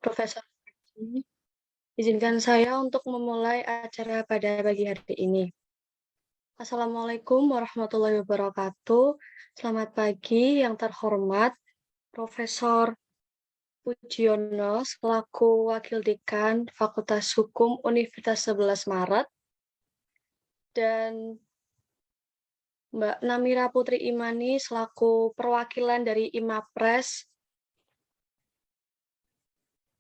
Profesor Haji, izinkan saya untuk memulai acara pada pagi hari ini. Assalamualaikum warahmatullahi wabarakatuh. Selamat pagi yang terhormat Profesor Pujiono selaku Wakil Dekan Fakultas Hukum Universitas 11 Maret dan Mbak Namira Putri Imani selaku perwakilan dari IMAPRES.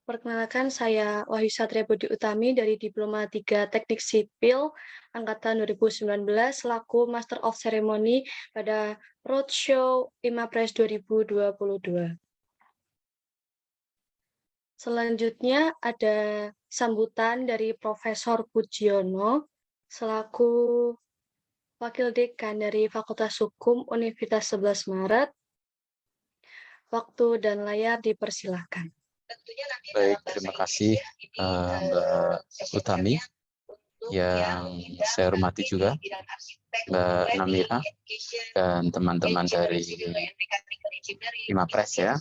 Perkenalkan, saya Wahyu Satria Budi Utami dari Diploma 3 Teknik Sipil Angkatan 2019 selaku Master of Ceremony pada Roadshow IMAPRES 2022. Selanjutnya ada sambutan dari Profesor Pujiono selaku Wakil Dekan dari Fakultas Hukum Universitas 11 Maret. Waktu dan layar dipersilakan. Baik, terima kasih Mbak Utami, yang saya hormati juga Mbak Namira dan teman-teman dari IMAPRES ya.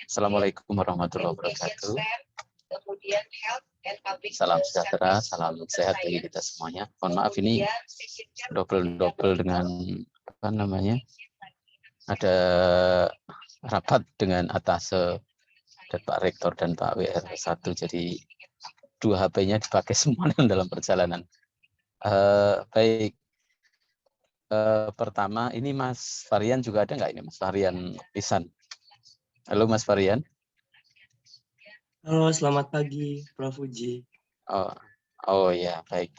Assalamualaikum warahmatullahi wabarakatuh. Salam sejahtera, salam sehat bagi kita semuanya. Mohon maaf ini double dengan apa namanya? Ada rapat dengan atase dan Pak Rektor dan Pak WR1, jadi dua HP-nya dipakai semua dalam perjalanan. Baik, pertama ini Mas Varian juga ada nggak ini Mas Varian Pisan? Halo Mas Varian. Halo, selamat pagi Prof. Uji. Oh ya, baik.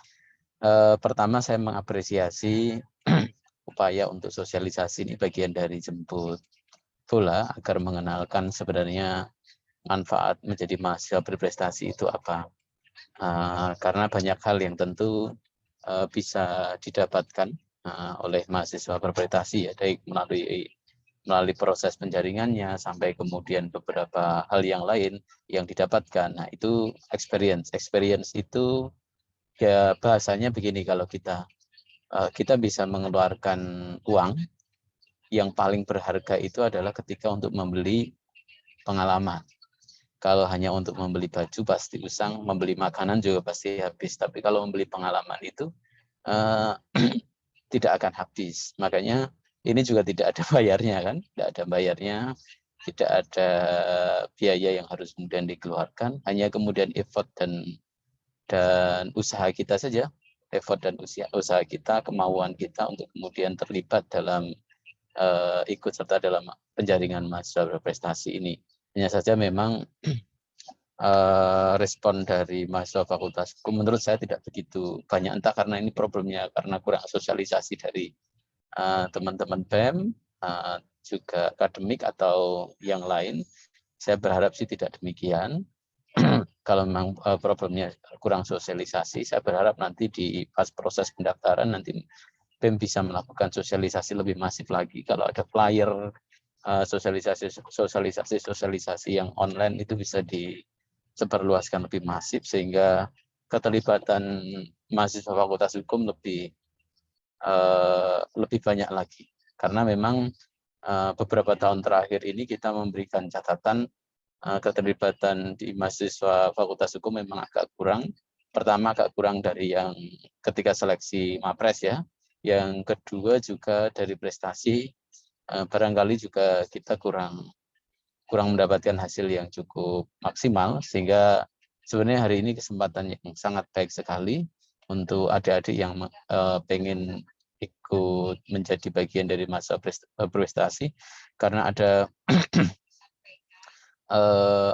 Pertama saya mengapresiasi upaya untuk sosialisasi ini bagian dari jemput bola agar mengenalkan sebenarnya manfaat menjadi mahasiswa berprestasi itu apa. Karena banyak hal yang tentu bisa didapatkan oleh mahasiswa berprestasi ya, baik melalui proses penjaringannya sampai kemudian beberapa hal yang lain yang didapatkan. Nah, itu experience itu ya bahasanya begini, kalau kita bisa mengeluarkan uang yang paling berharga itu adalah ketika untuk membeli pengalaman. Kalau hanya untuk membeli baju pasti usang, membeli makanan juga pasti habis. Tapi kalau membeli pengalaman itu tidak akan habis. Makanya ini juga tidak ada bayarnya kan, tidak ada bayarnya, tidak ada biaya yang harus kemudian dikeluarkan, hanya kemudian effort dan usaha kita saja, effort dan usaha kita, kemauan kita untuk kemudian terlibat dalam ikut serta dalam penjaringan mahasiswa berprestasi ini. Hanya saja memang respon dari mahasiswa Fakultas Hukum menurut saya tidak begitu banyak, entah karena ini problemnya karena kurang sosialisasi dari teman-teman BEM, juga akademik atau yang lain. Saya berharap sih tidak demikian. Kalau memang problemnya kurang sosialisasi, saya berharap nanti di pas proses pendaftaran nanti BEM bisa melakukan sosialisasi lebih masif lagi. Kalau ada flyer, sosialisasi yang online itu bisa disebarluaskan lebih masif sehingga keterlibatan mahasiswa Fakultas Hukum lebih banyak lagi. Karena memang beberapa tahun terakhir ini kita memberikan catatan keterlibatan di mahasiswa Fakultas Hukum memang agak kurang. Pertama agak kurang dari yang ketika seleksi MAPRES ya. Yang kedua juga dari prestasi, barangkali juga kita kurang mendapatkan hasil yang cukup maksimal, sehingga sebenarnya hari ini kesempatan yang sangat baik sekali untuk adik-adik yang pengen ikut menjadi bagian dari masa berprestasi, karena ada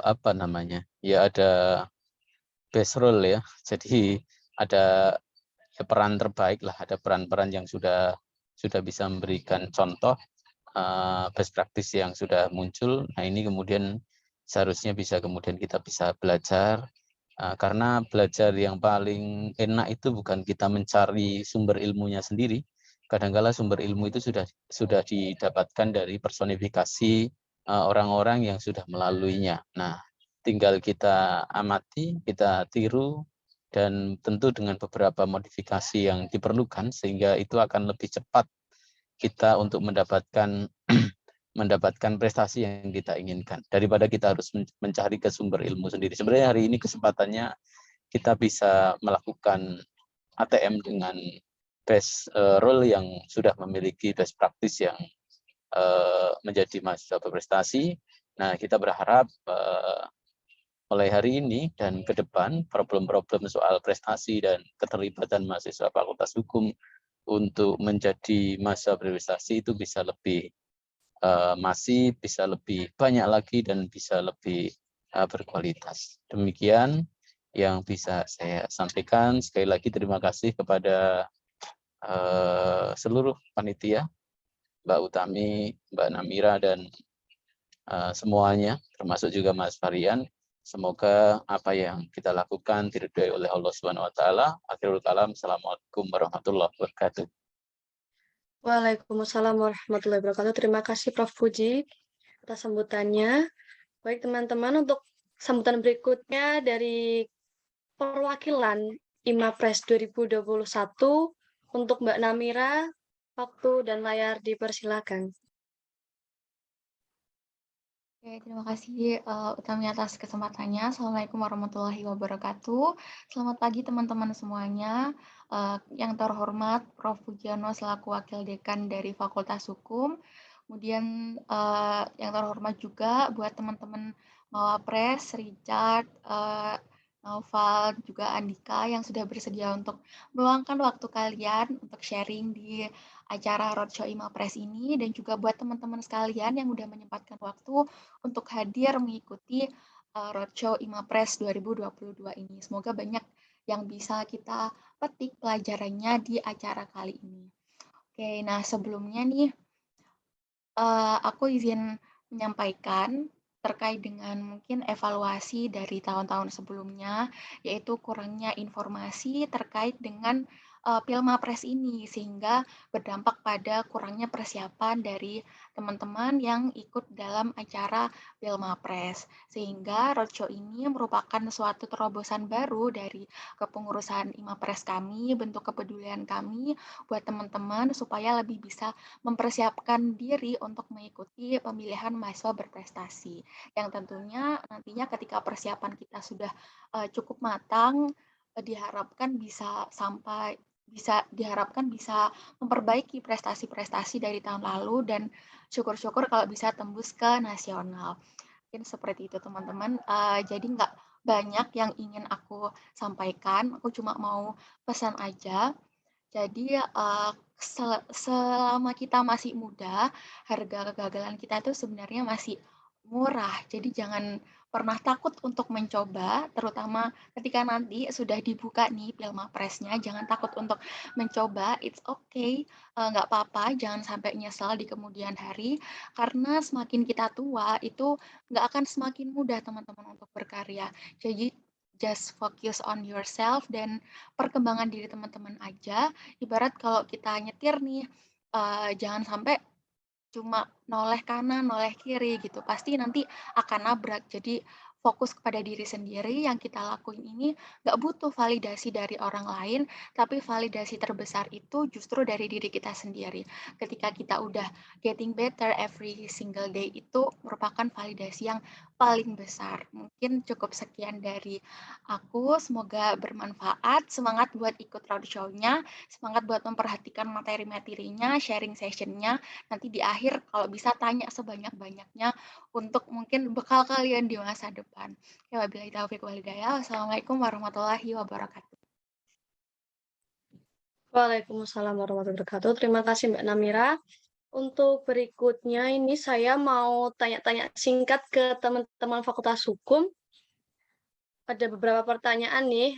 apa namanya ya, ada best role ya, jadi ada peran terbaik lah, ada peran-peran yang sudah bisa memberikan contoh best practice yang sudah muncul. Nah ini kemudian seharusnya bisa kemudian kita bisa belajar, karena belajar yang paling enak itu bukan kita mencari sumber ilmunya sendiri. Kadangkala sumber ilmu itu sudah didapatkan dari personifikasi orang-orang yang sudah melaluinya. Nah, tinggal kita amati, kita tiru, dan tentu dengan beberapa modifikasi yang diperlukan, sehingga itu akan lebih cepat kita untuk mendapatkan mendapatkan prestasi yang kita inginkan daripada kita harus mencari ke sumber ilmu sendiri. Sebenarnya hari ini kesempatannya kita bisa melakukan ATM dengan best role yang sudah memiliki best practice yang menjadi mahasiswa berprestasi. Nah, kita berharap mulai hari ini dan ke depan problem-problem soal prestasi dan keterlibatan mahasiswa Fakultas Hukum untuk menjadi mahasiswa berprestasi itu bisa lebih masih bisa lebih banyak lagi dan bisa lebih berkualitas. Demikian yang bisa saya sampaikan. Sekali lagi terima kasih kepada seluruh panitia, Mbak Utami, Mbak Namira, dan semuanya, termasuk juga Mas Varian. Semoga apa yang kita lakukan diridhoi oleh Allah Subhanahu wa taala. Akhirul kalam. Assalamualaikum warahmatullahi wabarakatuh. Waalaikumsalam warahmatullahi wabarakatuh. Terima kasih Prof. Puji atas sambutannya. Baik teman-teman, untuk sambutan berikutnya dari perwakilan IMAPRES 2021 untuk Mbak Namira, waktu dan layar dipersilakan. Oke, terima kasih Utami atas kesempatannya. Assalamualaikum warahmatullahi wabarakatuh. Selamat pagi teman-teman semuanya. Yang terhormat Prof. Pujiano selaku Wakil Dekan dari Fakultas Hukum. Kemudian yang terhormat juga buat teman-teman Mawapres, Richard, Naufal, juga Andika yang sudah bersedia untuk meluangkan waktu kalian untuk sharing di acara Roadshow IMAPRES ini, dan juga buat teman-teman sekalian yang udah menyempatkan waktu untuk hadir mengikuti Roadshow IMAPRES 2022 ini. Semoga banyak yang bisa kita petik pelajarannya di acara kali ini. Oke, nah sebelumnya nih aku izin menyampaikan terkait dengan mungkin evaluasi dari tahun-tahun sebelumnya, yaitu kurangnya informasi terkait dengan Pilmapres ini, sehingga berdampak pada kurangnya persiapan dari teman-teman yang ikut dalam acara Pilmapres. Sehingga roadshow ini merupakan suatu terobosan baru dari kepengurusan IMAPRES kami, bentuk kepedulian kami buat teman-teman supaya lebih bisa mempersiapkan diri untuk mengikuti pemilihan mahasiswa berprestasi, yang tentunya nantinya ketika persiapan kita sudah cukup matang, diharapkan bisa memperbaiki prestasi-prestasi dari tahun lalu, dan syukur-syukur kalau bisa tembus ke nasional. Mungkin seperti itu teman-teman. Jadi nggak banyak yang ingin aku sampaikan, aku cuma mau pesan aja. Jadi selama kita masih muda, harga kegagalan kita itu sebenarnya masih murah. Jadi jangan pernah takut untuk mencoba, terutama ketika nanti sudah dibuka nih Pilmapresnya, jangan takut untuk mencoba, it's okay, nggak apa-apa, jangan sampai nyesal di kemudian hari, karena semakin kita tua, itu nggak akan semakin mudah teman-teman untuk berkarya. Jadi just focus on yourself dan perkembangan diri teman-teman aja. Ibarat kalau kita nyetir nih, jangan sampai cuma noleh kanan, noleh kiri gitu. Pasti nanti akan nabrak. Jadi fokus kepada diri sendiri, yang kita lakuin ini nggak butuh validasi dari orang lain, tapi validasi terbesar itu justru dari diri kita sendiri. Ketika kita udah getting better every single day, itu merupakan validasi yang paling besar. Mungkin cukup sekian dari aku, semoga bermanfaat. Semangat buat ikut roadshow-nya, semangat buat memperhatikan materi-materinya, sharing session-nya. Nanti di akhir kalau bisa tanya sebanyak-banyaknya untuk mungkin bekal kalian di masa depan. Wabillahi taufiq wal hidayah. Wassalamualaikum warahmatullahi wabarakatuh. Waalaikumsalam warahmatullahi wabarakatuh. Terima kasih Mbak Namira. Untuk berikutnya ini saya mau tanya-tanya singkat ke teman-teman Fakultas Hukum. Ada beberapa pertanyaan nih.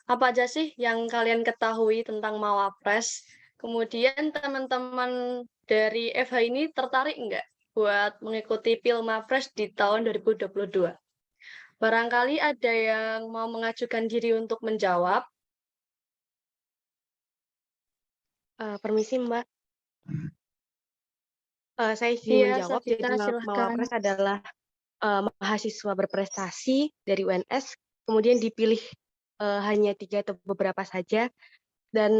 Apa aja sih yang kalian ketahui tentang Mawapres? Kemudian teman-teman dari FH ini tertarik nggak buat mengikuti Pilmapres di tahun 2022? Barangkali ada yang mau mengajukan diri untuk menjawab. Permisi Mbak. Saya izin Iya, menjawab. Safita, Jadi silahkan. Mawapres adalah mahasiswa berprestasi dari UNS, kemudian dipilih hanya 3 atau beberapa saja, dan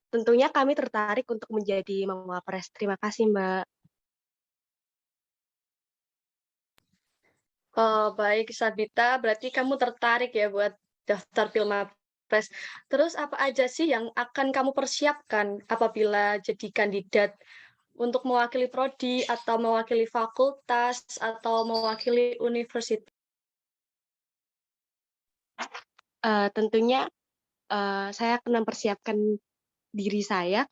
tentunya kami tertarik untuk menjadi Mawapres. Terima kasih Mbak. Oh, baik Sabita, berarti kamu tertarik ya buat daftar Pilmapres. Terus apa aja sih yang akan kamu persiapkan apabila jadi kandidat untuk mewakili prodi atau mewakili fakultas atau mewakili universitas? Tentunya saya akan mempersiapkan diri saya,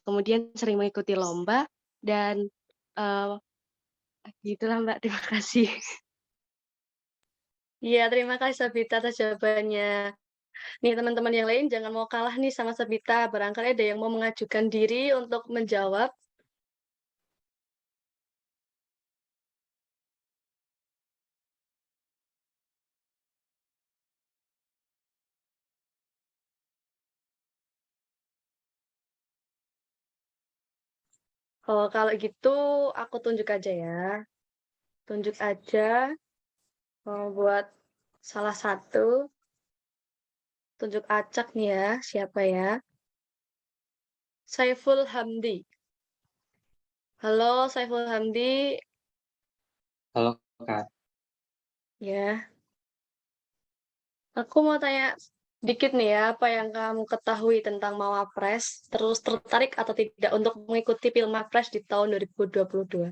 kemudian sering mengikuti lomba dan gitulah Mbak. Terima kasih. Iya, terima kasih Sabita atas jawabannya. Nih teman-teman yang lain jangan mau kalah nih sama Sabita. Barangkali ada yang mau mengajukan diri untuk menjawab. Oh, kalau gitu aku tunjuk aja ya. Tunjuk aja buat salah satu. Tunjuk acak nih ya, siapa ya? Saiful Hamdi. Halo Saiful Hamdi, Halo Kak. ya. Aku mau tanya dikit nih ya, apa yang kamu ketahui tentang Mawapres, terus tertarik atau tidak untuk mengikuti Pilmapres di tahun 2022?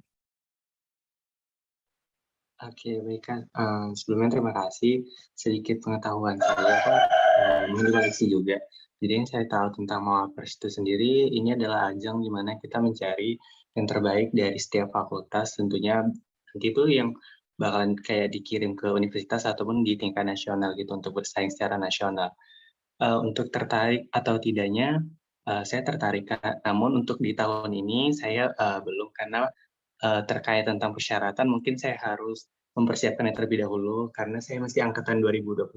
Oke, baik Kak. Sebelumnya terima kasih. Sedikit pengetahuan saya Kak, mengoreksi juga. Jadi yang saya tahu tentang Mawapres itu sendiri, ini adalah ajang di mana kita mencari yang terbaik dari setiap fakultas, tentunya nanti itu yang bakalan kayak dikirim ke universitas ataupun di tingkat nasional gitu untuk bersaing secara nasional. Untuk tertarik atau tidaknya, saya tertarik Kak, namun untuk di tahun ini saya, belum karena terkait tentang persyaratan mungkin saya harus mempersiapkannya terlebih dahulu karena saya masih angkatan 2021.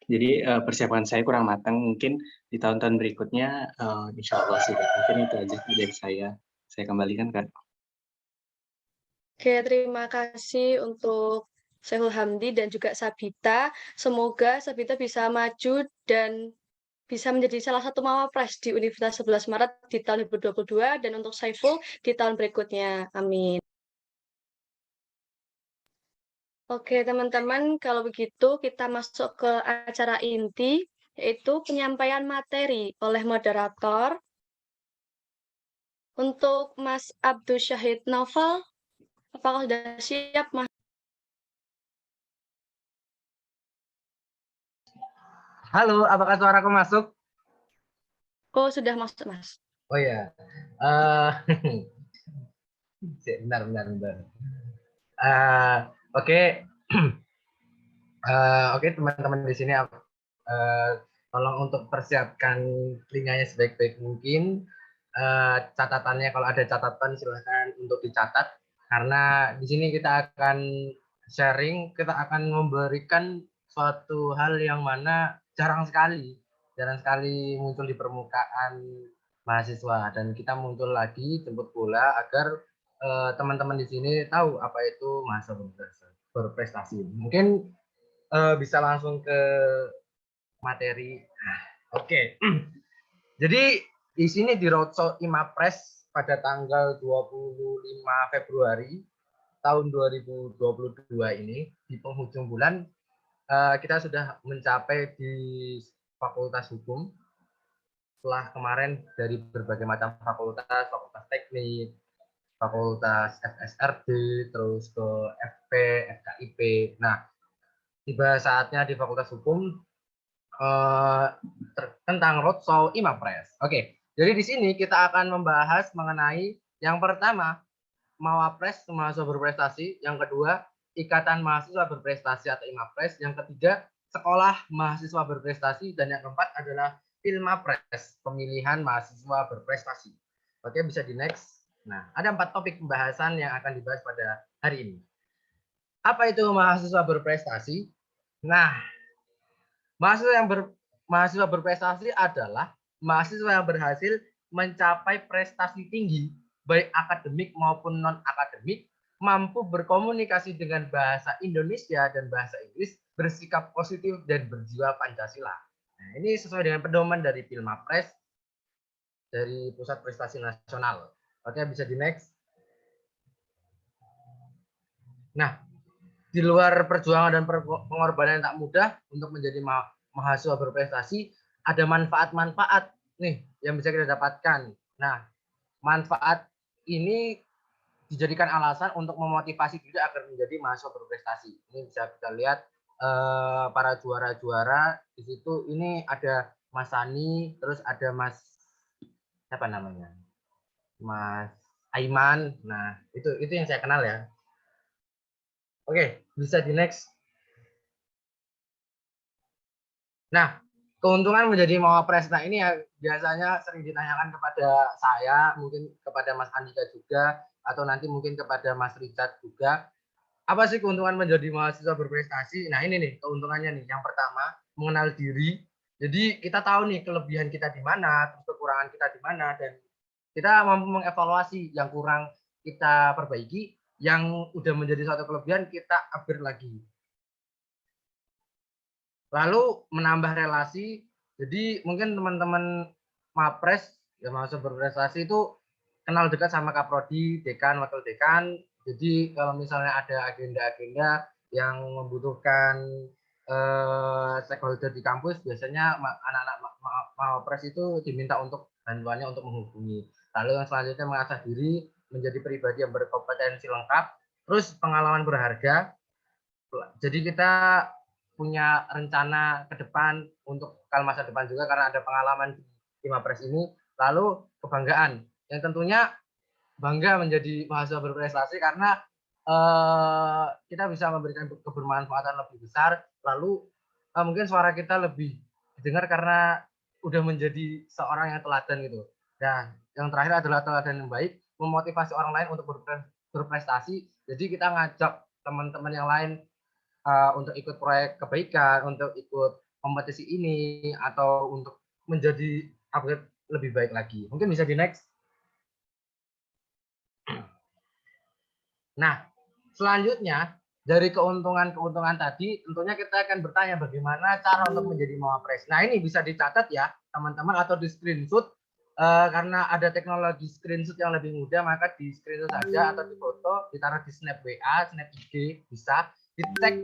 Jadi, persiapan saya kurang matang, mungkin di tahun-tahun berikutnya, insyaallah sih, Kak. Mungkin itu aja dari saya. Saya kembalikan, Kak. Oke, terima kasih untuk Saiful Hamdi dan juga Sabita. Semoga Sabita bisa maju dan bisa menjadi salah satu Mawapres di Universitas 11 Maret di tahun 2022 dan untuk Saiful di tahun berikutnya. Amin. Oke, teman-teman, kalau begitu kita masuk ke acara inti, yaitu penyampaian materi oleh moderator. Untuk Mas Abdul Syahid Novel, apakah sudah siap, Mas? Halo, apakah suaraku masuk? Oh, sudah masuk, Mas. Oh ya, benar. Oke, oke teman-teman di sini, tolong untuk persiapkan telinganya sebaik-baik mungkin. Catatannya kalau ada catatan silahkan untuk dicatat karena di sini kita akan sharing, kita akan memberikan suatu hal yang mana jarang sekali muncul di permukaan mahasiswa dan kita muncul lagi jemput bola agar teman-teman di sini tahu apa itu mahasiswa berprestasi. Mungkin bisa langsung ke materi. Oke. Jadi di sini di roadshow Imapres pada tanggal 25 Februari tahun 2022 ini di penghujung bulan kita sudah mencapai di Fakultas Hukum. Setelah kemarin dari berbagai macam fakultas teknik, fakultas FSRD, terus ke FP, FKIP. Nah, tiba saatnya di Fakultas Hukum tentang roadshow Imapres. Oke, jadi di sini kita akan membahas mengenai yang pertama, Mawapres mahasiswa berprestasi, yang kedua, Ikatan Mahasiswa Berprestasi atau Imapres, yang ketiga, Sekolah Mahasiswa Berprestasi, dan yang keempat adalah Pilmapres, pemilihan mahasiswa berprestasi. Oke, bisa di next. Nah, ada 4 topik pembahasan yang akan dibahas pada hari ini. Apa itu mahasiswa berprestasi? Nah, mahasiswa berprestasi adalah mahasiswa yang berhasil mencapai prestasi tinggi, baik akademik maupun non-akademik, mampu berkomunikasi dengan bahasa Indonesia dan bahasa Inggris, bersikap positif dan berjiwa Pancasila. Nah, ini sesuai dengan pedoman dari Pilmapres dari Pusat Prestasi Nasional. Oke, bisa di next. Nah, di luar perjuangan dan pengorbanan yang tak mudah untuk menjadi mahasiswa berprestasi, ada manfaat-manfaat nih yang bisa kita dapatkan. Nah, manfaat ini dijadikan alasan untuk memotivasi diri agar menjadi mahasiswa berprestasi. Ini bisa kita lihat para juara-juara di situ. Ini ada Mas Sani, terus ada Mas siapa namanya? Mas Aiman. Nah, itu yang saya kenal ya. Oke, bisa di next. Nah, keuntungan menjadi mawapres. Nah, ini ya biasanya sering ditanyakan kepada saya, mungkin kepada Mas Andika juga, atau nanti mungkin kepada Mas Richard juga. Apa sih keuntungan menjadi mahasiswa berprestasi? Nah, ini nih keuntungannya nih. Yang pertama, mengenal diri. Jadi kita tahu nih kelebihan kita di mana, terus kekurangan kita di mana, dan kita mampu mengevaluasi yang kurang kita perbaiki, yang udah menjadi suatu kelebihan kita upgrade lagi. Lalu menambah relasi. Jadi mungkin teman-teman Mapres ya mahasiswa berprestasi itu kenal dekat sama Kaprodi, dekan, wakil dekan. Jadi kalau misalnya ada agenda-agenda yang membutuhkan stakeholder di kampus, biasanya anak-anak Mapres itu diminta untuk bantuannya untuk menghubungi. Lalu yang selanjutnya mengasah diri menjadi pribadi yang berkompetensi lengkap, terus pengalaman berharga. Jadi kita punya rencana ke depan untuk bekal masa depan juga karena ada pengalaman di Mapres ini. Lalu kebanggaan yang tentunya bangga menjadi mahasiswa berprestasi karena kita bisa memberikan kebermanfaatan lebih besar. Lalu mungkin suara kita lebih didengar karena udah menjadi seorang yang teladan gitu. Dan yang terakhir adalah teladan yang baik, memotivasi orang lain untuk berprestasi. Jadi kita ngajak teman-teman yang lain untuk ikut proyek kebaikan, untuk ikut kompetisi ini, atau untuk menjadi upgrade lebih baik lagi. Mungkin bisa di next. Nah, selanjutnya dari keuntungan-keuntungan tadi, tentunya kita akan bertanya bagaimana cara untuk menjadi mawapres. Nah, ini bisa dicatat ya, teman-teman, atau di screenshot. Karena ada teknologi screenshot yang lebih mudah, maka di screenshot saja atau di foto, ditaruh di snap WA, snap IG, bisa di tag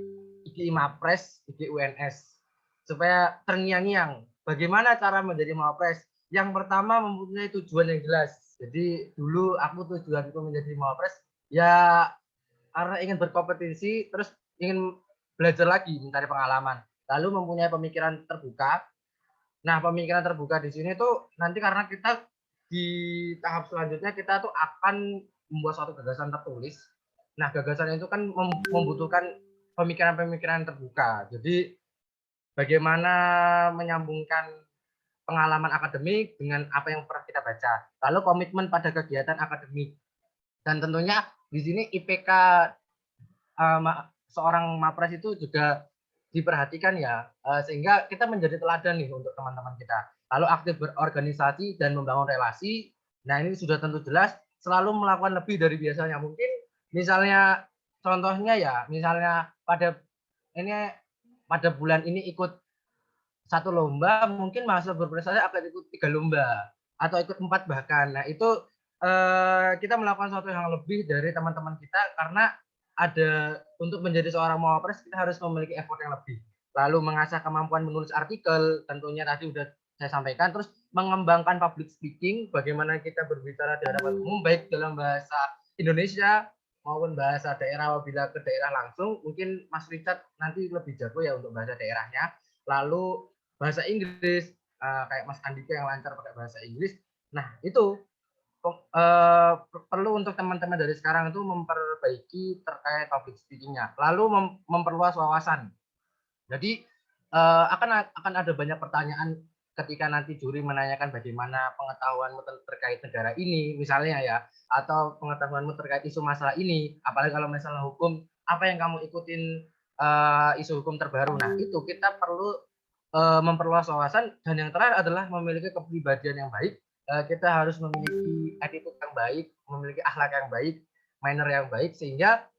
IG Mapres, IG UNS, supaya terngiang-ngiang. Bagaimana cara menjadi mawapres? Yang pertama mempunyai tujuan yang jelas. Jadi dulu aku tujuanku menjadi mawapres ya karena ingin berkompetisi, terus ingin belajar lagi, mencari pengalaman, lalu mempunyai pemikiran terbuka. Nah, pemikiran terbuka di sini tuh nanti karena kita di tahap selanjutnya kita tuh akan membuat suatu gagasan tertulis. Nah, gagasan itu kan membutuhkan pemikiran-pemikiran terbuka. Jadi bagaimana menyambungkan pengalaman akademik dengan apa yang pernah kita baca. Lalu komitmen pada kegiatan akademik. Dan tentunya di sini IPK seorang Mapres itu juga diperhatikan ya, sehingga kita menjadi teladan nih untuk teman-teman kita. Lalu aktif berorganisasi dan membangun relasi. Nah, ini sudah tentu jelas selalu melakukan lebih dari biasanya. Mungkin misalnya contohnya ya, misalnya pada bulan ini ikut satu lomba, mungkin mahasiswa berprestasi akan ikut 3 lomba atau ikut 4 bahkan. Nah, itu kita melakukan sesuatu yang lebih dari teman-teman kita karena ada untuk menjadi seorang mawapres kita harus memiliki effort yang lebih. Lalu mengasah kemampuan menulis artikel, tentunya tadi sudah saya sampaikan. Terus mengembangkan public speaking, bagaimana kita berbicara di hadapan umum baik dalam bahasa Indonesia maupun bahasa daerah. Apabila ke daerah langsung, mungkin Mas Richard nanti lebih jago ya untuk bahasa daerahnya. Lalu bahasa Inggris, kayak Mas Andika yang lancar pakai bahasa Inggris. Nah, itu perlu untuk teman-teman dari sekarang itu memperbaiki terkait public speaking-nya. Lalu memperluas wawasan. Jadi akan ada banyak pertanyaan ketika nanti juri menanyakan bagaimana pengetahuanmu terkait negara ini, misalnya ya, atau pengetahuanmu terkait isu masalah ini. Apalagi kalau misalnya hukum, apa yang kamu ikutin isu hukum terbaru. Nah, itu kita perlu memperluas wawasan. Dan yang terakhir adalah memiliki kepribadian yang baik. Kita harus memiliki attitude yang baik, memiliki akhlak yang baik, manner yang baik, sehingga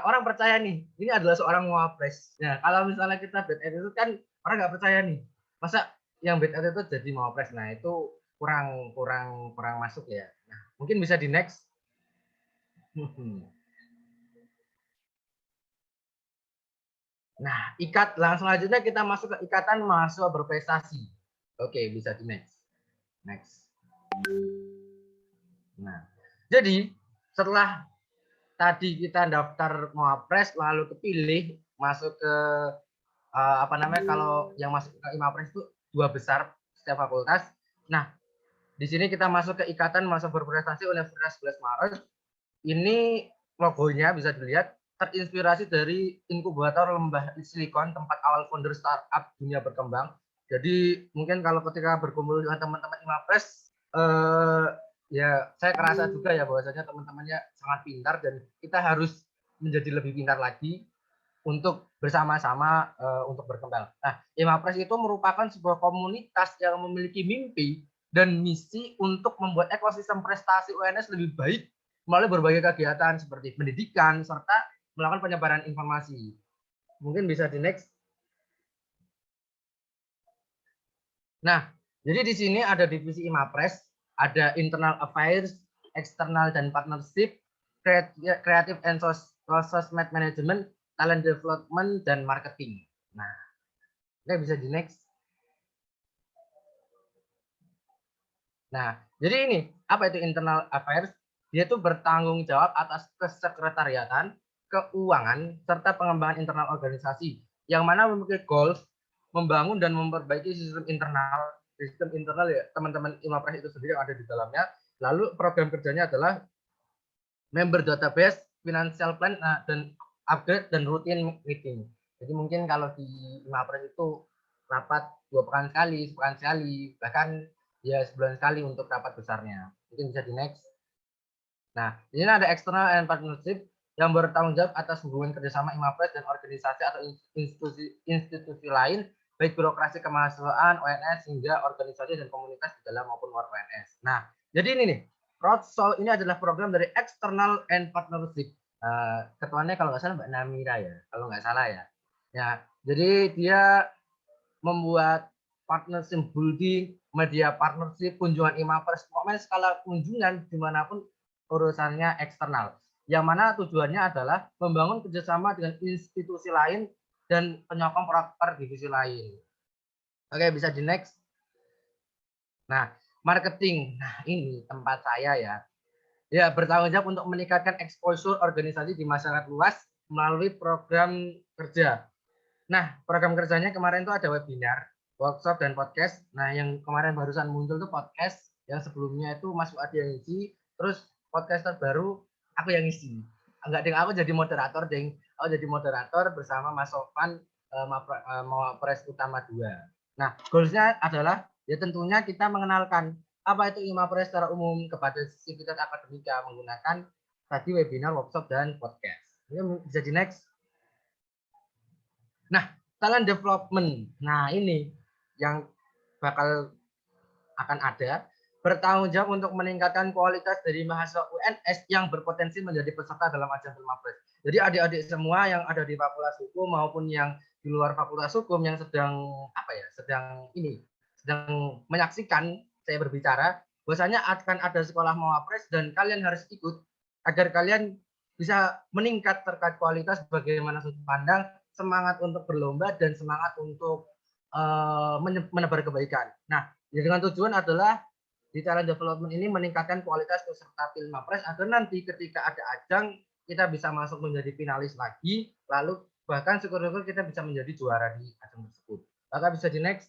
orang percaya nih, ini adalah seorang mawapres. Nah, kalau misalnya kita bad attitude kan orang nggak percaya nih. Masa yang bad attitude jadi mawapres? Nah, itu kurang masuk ya. Nah, mungkin bisa di next. Nah, selanjutnya kita masuk ke ikatan mahasiswa berprestasi. Oke, bisa di next. Next. Nah, jadi setelah tadi kita daftar Mawapres lalu kepilih masuk ke kalau yang masuk ke Imapres itu 2 besar setiap fakultas. Nah, di sini kita masuk ke Ikatan Mahasiswa Berprestasi Universitas 11 Maret. Ini logonya bisa dilihat terinspirasi dari inkubator Lembah Silikon, tempat awal founder startup dunia berkembang. Jadi mungkin kalau ketika berkumpul dengan teman-teman Imapres, ya saya kerasa juga ya bahwasanya teman-temannya sangat pintar dan kita harus menjadi lebih pintar lagi untuk bersama-sama untuk berkembang. Nah, Imapres itu merupakan sebuah komunitas yang memiliki mimpi dan misi untuk membuat ekosistem prestasi UNS lebih baik melalui berbagai kegiatan seperti pendidikan serta melakukan penyebaran informasi. Mungkin bisa di next. Nah, jadi di sini ada divisi Imapres, ada internal affairs, external dan partnership, creative and sosmed management, talent development, dan marketing. Nah, oke, bisa di next. Nah, jadi ini, apa itu internal affairs? Dia itu bertanggung jawab atas kesekretariatan, keuangan, serta pengembangan internal organisasi, yang mana memiliki goals membangun dan memperbaiki sistem internal ya teman-teman Imapres itu sendiri yang ada di dalamnya. Lalu program kerjanya adalah member database, financial plan, dan upgrade dan rutin meeting. Jadi mungkin kalau di Imapres itu rapat 2 pekan sekali, sepekan sekali, bahkan ya sebulan sekali untuk rapat besarnya. Mungkin bisa di next. Nah, ini ada external and partnership yang bertanggung jawab atas hubungan kerjasama Imapres dan organisasi atau institusi lain, baik birokrasi kemahasiswaan, ONS, hingga organisasi dan komunitas di dalam maupun luar ONS. Nah, jadi ini nih, Roadshow ini adalah program dari external and partnership. Ketuanya kalau nggak salah Mbak Namira ya, kalau nggak salah ya. Ya, jadi dia membuat partnership building, media partnership, kunjungan Imapres, pokoknya skala kunjungan dimanapun urusannya eksternal. Yang mana tujuannya adalah membangun kerjasama dengan institusi lain dan penyokong proker divisi lain. Oke, bisa di next. Nah, marketing. Nah, ini tempat saya ya. Ya, bertanggung jawab untuk meningkatkan exposure organisasi di masyarakat luas melalui program kerja. Nah, program kerjanya kemarin itu ada webinar, workshop, dan podcast. Nah, yang kemarin barusan muncul tuh podcast, yang sebelumnya itu Mas Fuad yang ngisi, terus podcast terbaru aku yang ngisi. Enggak, ding, aku jadi moderator, ding. Aku jadi moderator bersama Mas Sofan, Mawapres Utama 2. Nah, goalsnya adalah ya tentunya kita mengenalkan apa itu Imapres secara umum kepada sivitas akademika menggunakan tadi webinar, workshop, dan podcast. Ini bisa di next. Nah, talent development. Nah, ini yang bakal akan ada bertanggung jawab untuk meningkatkan kualitas dari mahasiswa UNS yang berpotensi menjadi peserta dalam ajang Imapres. Jadi adik-adik semua yang ada di Fakultas Hukum maupun yang di luar Fakultas Hukum yang sedang sedang menyaksikan saya berbicara, bahwasanya akan ada sekolah Mawapres dan kalian harus ikut agar kalian bisa meningkat terkait kualitas, bagaimana sudut pandang, semangat untuk berlomba, dan semangat untuk menebar kebaikan. Nah, dengan tujuan adalah di talent development ini meningkatkan kualitas peserta Filmapres agar nanti ketika ada ajang kita bisa masuk menjadi finalis lagi, lalu bahkan syukur-syukur kita bisa menjadi juara di ajang tersebut. Maka bisa di next.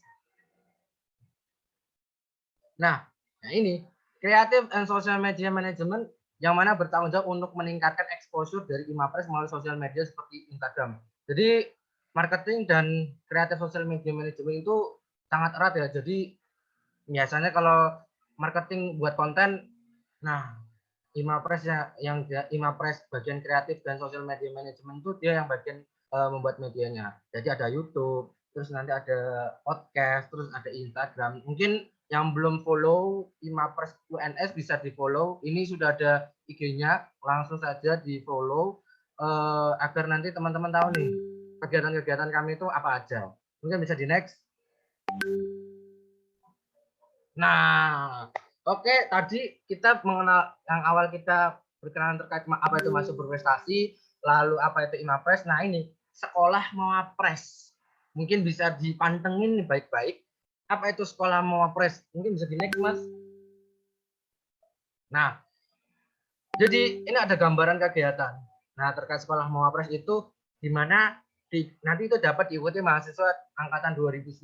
Nah, ini Creative and Social Media Management yang mana bertanggung jawab untuk meningkatkan exposure dari Imapres melalui sosial media seperti Instagram. Jadi marketing dan Creative Social Media Management itu sangat erat ya. Jadi biasanya kalau marketing buat konten, nah Imapres yang Imapres bagian kreatif dan sosial media manajemen itu dia yang bagian membuat medianya. Jadi ada YouTube, terus nanti ada podcast, terus ada Instagram. Mungkin yang belum follow Imapres UNS bisa di follow. Ini sudah ada IG-nya, langsung saja di follow agar nanti teman-teman tahu nih kegiatan-kegiatan kami itu apa aja. Mungkin bisa di next. Nah, oke, tadi kita mengenal yang awal kita berkenalan terkait apa itu masuk berprestasi, lalu apa itu Imapres. Nah, ini sekolah mawapres. Mungkin bisa dipantengin nih baik-baik. Apa itu sekolah mawapres? Mungkin bisa di next, Mas. Nah, jadi ini ada gambaran kegiatan. Nah, terkait sekolah mawapres itu di mana nanti itu dapat diikuti mahasiswa angkatan 2019,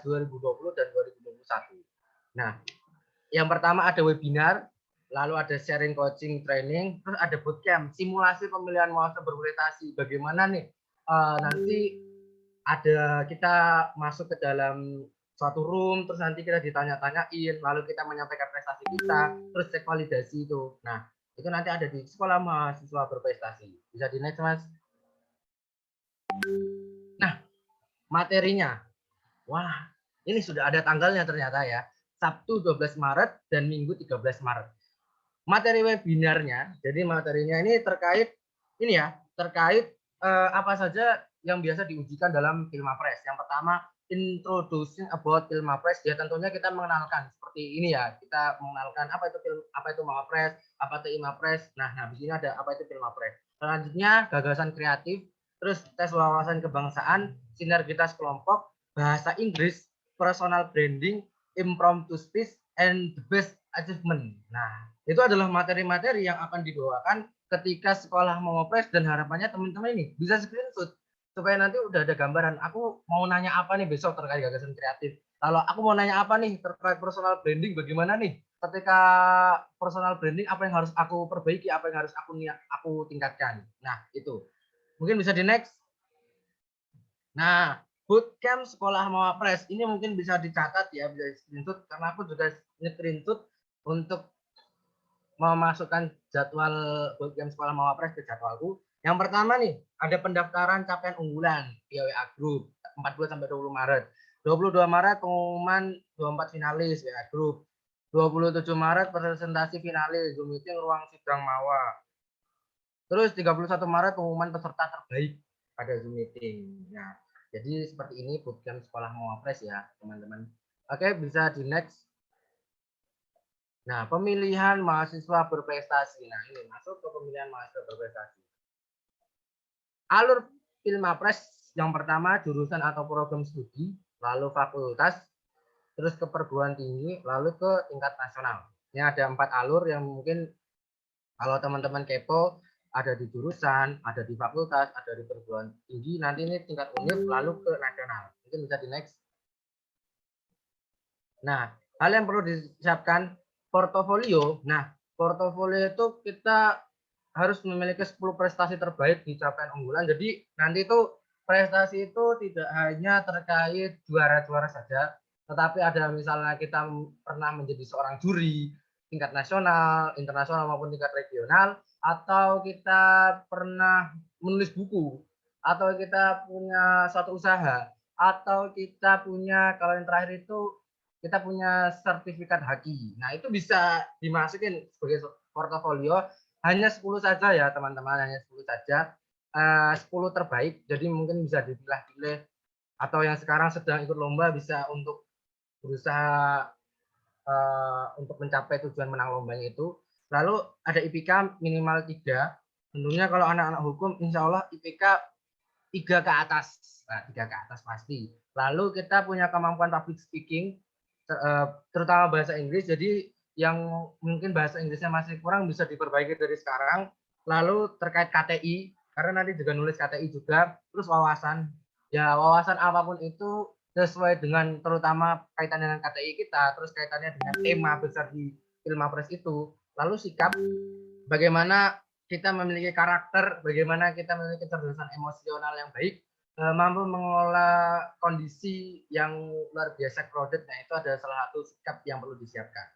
2020, dan 2021. Nah, yang pertama ada webinar, lalu ada sharing coaching training, terus ada bootcamp, simulasi pemilihan mahasiswa berprestasi. Bagaimana nih nanti ada kita masuk ke dalam suatu room, terus nanti kita ditanya-tanyain, lalu kita menyampaikan prestasi kita, terus cek validasi itu. Nah, itu nanti ada di sekolah mahasiswa berprestasi. Bisa di next, Mas. Nah, materinya. Wah, ini sudah ada tanggalnya ternyata ya. Sabtu 12 Maret dan Minggu 13 Maret. Materi webinarnya, jadi materinya ini terkait ini ya, terkait apa saja yang biasa diujikan dalam Pilmapres. Yang pertama, introduction about Pilmapres. Ya tentunya kita mengenalkan seperti ini ya. Kita mengenalkan apa itu Mapres, apa itu Imapres. Nah, di sini ada apa itu Pilmapres. Selanjutnya gagasan kreatif, terus tes wawasan kebangsaan, sinergitas kelompok, bahasa Inggris, personal branding, impromptu speech, and the best achievement. Nah, itu adalah materi-materi yang akan dibawakan ketika sekolah mawapres dan harapannya teman-teman ini bisa screenshot supaya nanti udah ada gambaran. Aku mau nanya apa nih besok terkait gagasan kreatif. Kalau aku mau nanya apa nih terkait personal branding, bagaimana nih ketika personal branding, apa yang harus aku perbaiki, apa yang harus aku tingkatkan. Nah, itu. Mungkin bisa di next. Nah, bootcamp sekolah mawapres ini mungkin bisa dicatat ya, bisa di screenshot karena aku juga nge-screenshot untuk memasukkan jadwal bootcamp sekolah mawapres ke jadwalku. Yang pertama nih, ada pendaftaran capaian unggulan via WA Group 14 sampai 20 Maret. 22 Maret pengumuman 24 finalis WA Group. 27 Maret presentasi finalis Zoom meeting ruang sidang Mawa. Terus 31 Maret pengumuman peserta terbaik pada Zoom meeting. Nah, jadi seperti ini bootcamp sekolah mawapres ya, teman-teman. Oke, bisa di next. Nah, pemilihan mahasiswa berprestasi. Nah, ini masuk ke pemilihan mahasiswa berprestasi. Alur Pilmapres yang pertama jurusan atau program studi, lalu fakultas, terus ke perguruan tinggi, lalu ke tingkat nasional. Ini ada 4 alur yang mungkin kalau teman-teman kepo, ada di jurusan, ada di fakultas, ada di perguruan tinggi, nanti ini tingkat univ, lalu ke nasional. Mungkin bisa di next. Nah, hal yang perlu disiapkan, portofolio. Nah, portofolio itu kita harus memiliki 10 prestasi terbaik di capaian unggulan. Jadi nanti itu prestasi itu tidak hanya terkait juara-juara saja, tetapi ada misalnya kita pernah menjadi seorang juri tingkat nasional, internasional maupun tingkat regional, atau kita pernah menulis buku, atau kita punya suatu usaha, atau kita punya, kalau yang terakhir itu kita punya sertifikat haki. Nah, itu bisa dimasukin sebagai portofolio. Hanya 10 saja ya, teman-teman. Hanya 10 saja. 10 terbaik. Jadi mungkin bisa dipilih-pilih. Atau yang sekarang sedang ikut lomba bisa untuk berusaha untuk mencapai tujuan menang lombanya itu. Lalu ada IPK minimal 3. Tentunya kalau anak-anak hukum, insya Allah IPK 3 ke atas. Nah, 3 ke atas pasti. Lalu kita punya kemampuan public speaking, terutama bahasa Inggris. Jadi yang mungkin bahasa Inggrisnya masih kurang bisa diperbaiki dari sekarang. Lalu terkait KTI, karena nanti juga nulis KTI juga. Terus wawasan, ya wawasan apapun itu sesuai dengan terutama kaitan dengan KTI kita, terus kaitannya dengan tema besar di Pilmapres itu. Lalu sikap, bagaimana kita memiliki karakter, bagaimana kita memiliki kecerdasan emosional yang baik, mampu mengelola kondisi yang luar biasa crowded. Nah, itu ada salah satu sikap yang perlu disiapkan.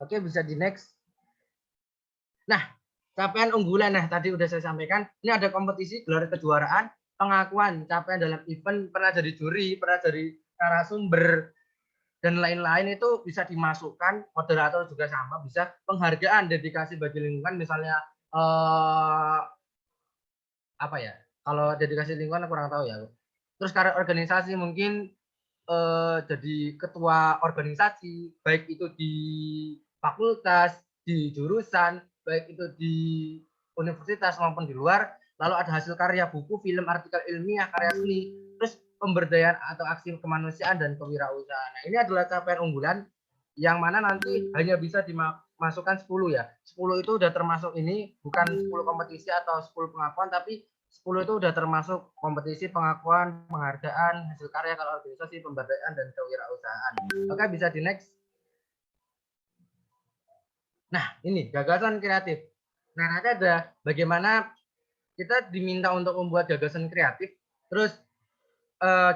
Oke, bisa di next. Nah, capaian unggulan. Nah, tadi udah saya sampaikan, ini ada kompetisi, gelar kejuaraan, pengakuan capaian dalam event, pernah jadi juri, pernah jadi narasumber, dan lain-lain itu bisa dimasukkan. Moderator juga sama, bisa penghargaan dedikasi bagi lingkungan, misalnya apa ya, kalau dedikasi lingkungan kurang tahu ya. Terus karir organisasi mungkin jadi ketua organisasi, baik itu di fakultas, di jurusan, baik itu di universitas maupun di luar. lalu ada hasil karya buku, film, artikel ilmiah, karya seni, terus pemberdayaan atau aksi kemanusiaan dan kewirausahaan. Nah, ini adalah capaian unggulan yang mana nanti hanya bisa dimasukkan 10 ya. 10 itu udah termasuk ini, bukan 10 kompetisi atau 10 pengakuan, tapi 10 itu udah termasuk kompetisi, pengakuan, penghargaan, hasil karya kalau organisasi, pemberdayaan, dan kewirausahaan. Oke, bisa di next. Nah, ini gagasan kreatif. Nah, nanti ada bagaimana kita diminta untuk membuat gagasan kreatif, terus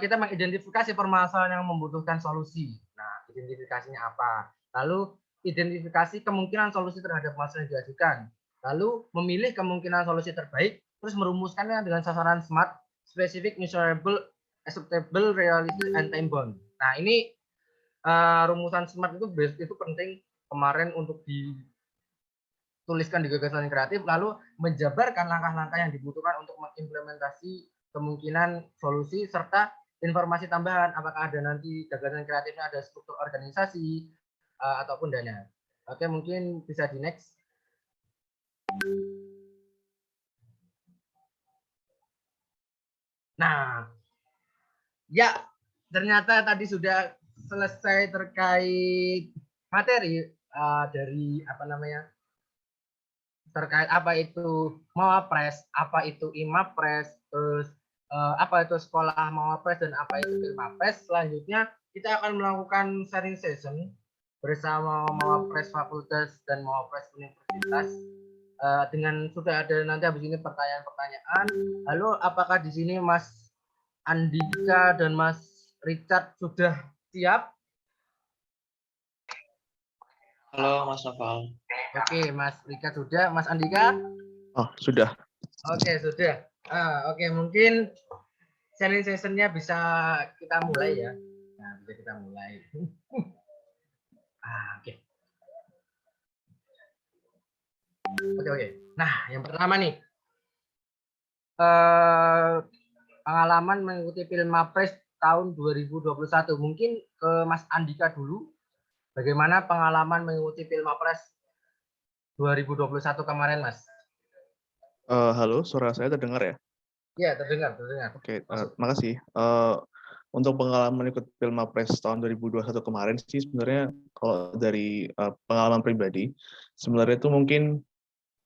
kita mengidentifikasi permasalahan yang membutuhkan solusi. Nah, identifikasinya apa? Lalu identifikasi kemungkinan solusi terhadap masalah yang diajukan. Lalu memilih kemungkinan solusi terbaik, terus merumuskannya dengan sasaran SMART, specific, measurable, acceptable, realistic, and time bound. Nah, ini rumusan SMART itu penting kemarin untuk dituliskan di gagasan kreatif, lalu menjabarkan langkah-langkah yang dibutuhkan untuk mengimplementasi kemungkinan solusi serta informasi tambahan apakah ada nanti gagasan kreatifnya ada struktur organisasi ataupun dana. Oke, mungkin bisa di next. Nah, ya ternyata tadi sudah selesai terkait materi dari apa namanya terkait apa itu Mawapres, apa itu Imapres, terus apa itu sekolah Mawapres dan apa itu Filmapres. Selanjutnya kita akan melakukan sharing session bersama Mawapres Fakultas dan Mawapres Universitas dengan sudah ada nanti habis ini pertanyaan-pertanyaan. Lalu apakah di sini Mas Andika dan Mas Richard sudah siap? Halo Mas Noval. Oke, Mas Rika sudah, Mas Andika? Oh, sudah. Oke, sudah. Oke, mungkin sharing session-nya bisa kita mulai ya. Nah, bisa kita mulai. Oke. Oke. Nah, yang pertama nih. Pengalaman mengikuti Filmapres tahun 2021. Mungkin ke Mas Andika dulu. Bagaimana pengalaman mengikuti Filmapres 2021 kemarin, Mas? Halo, suara saya terdengar ya? Iya, terdengar. Oke, makasih. Untuk pengalaman ikut Filmapres tahun 2021 kemarin sih sebenarnya kalau dari pengalaman pribadi, sebenarnya itu mungkin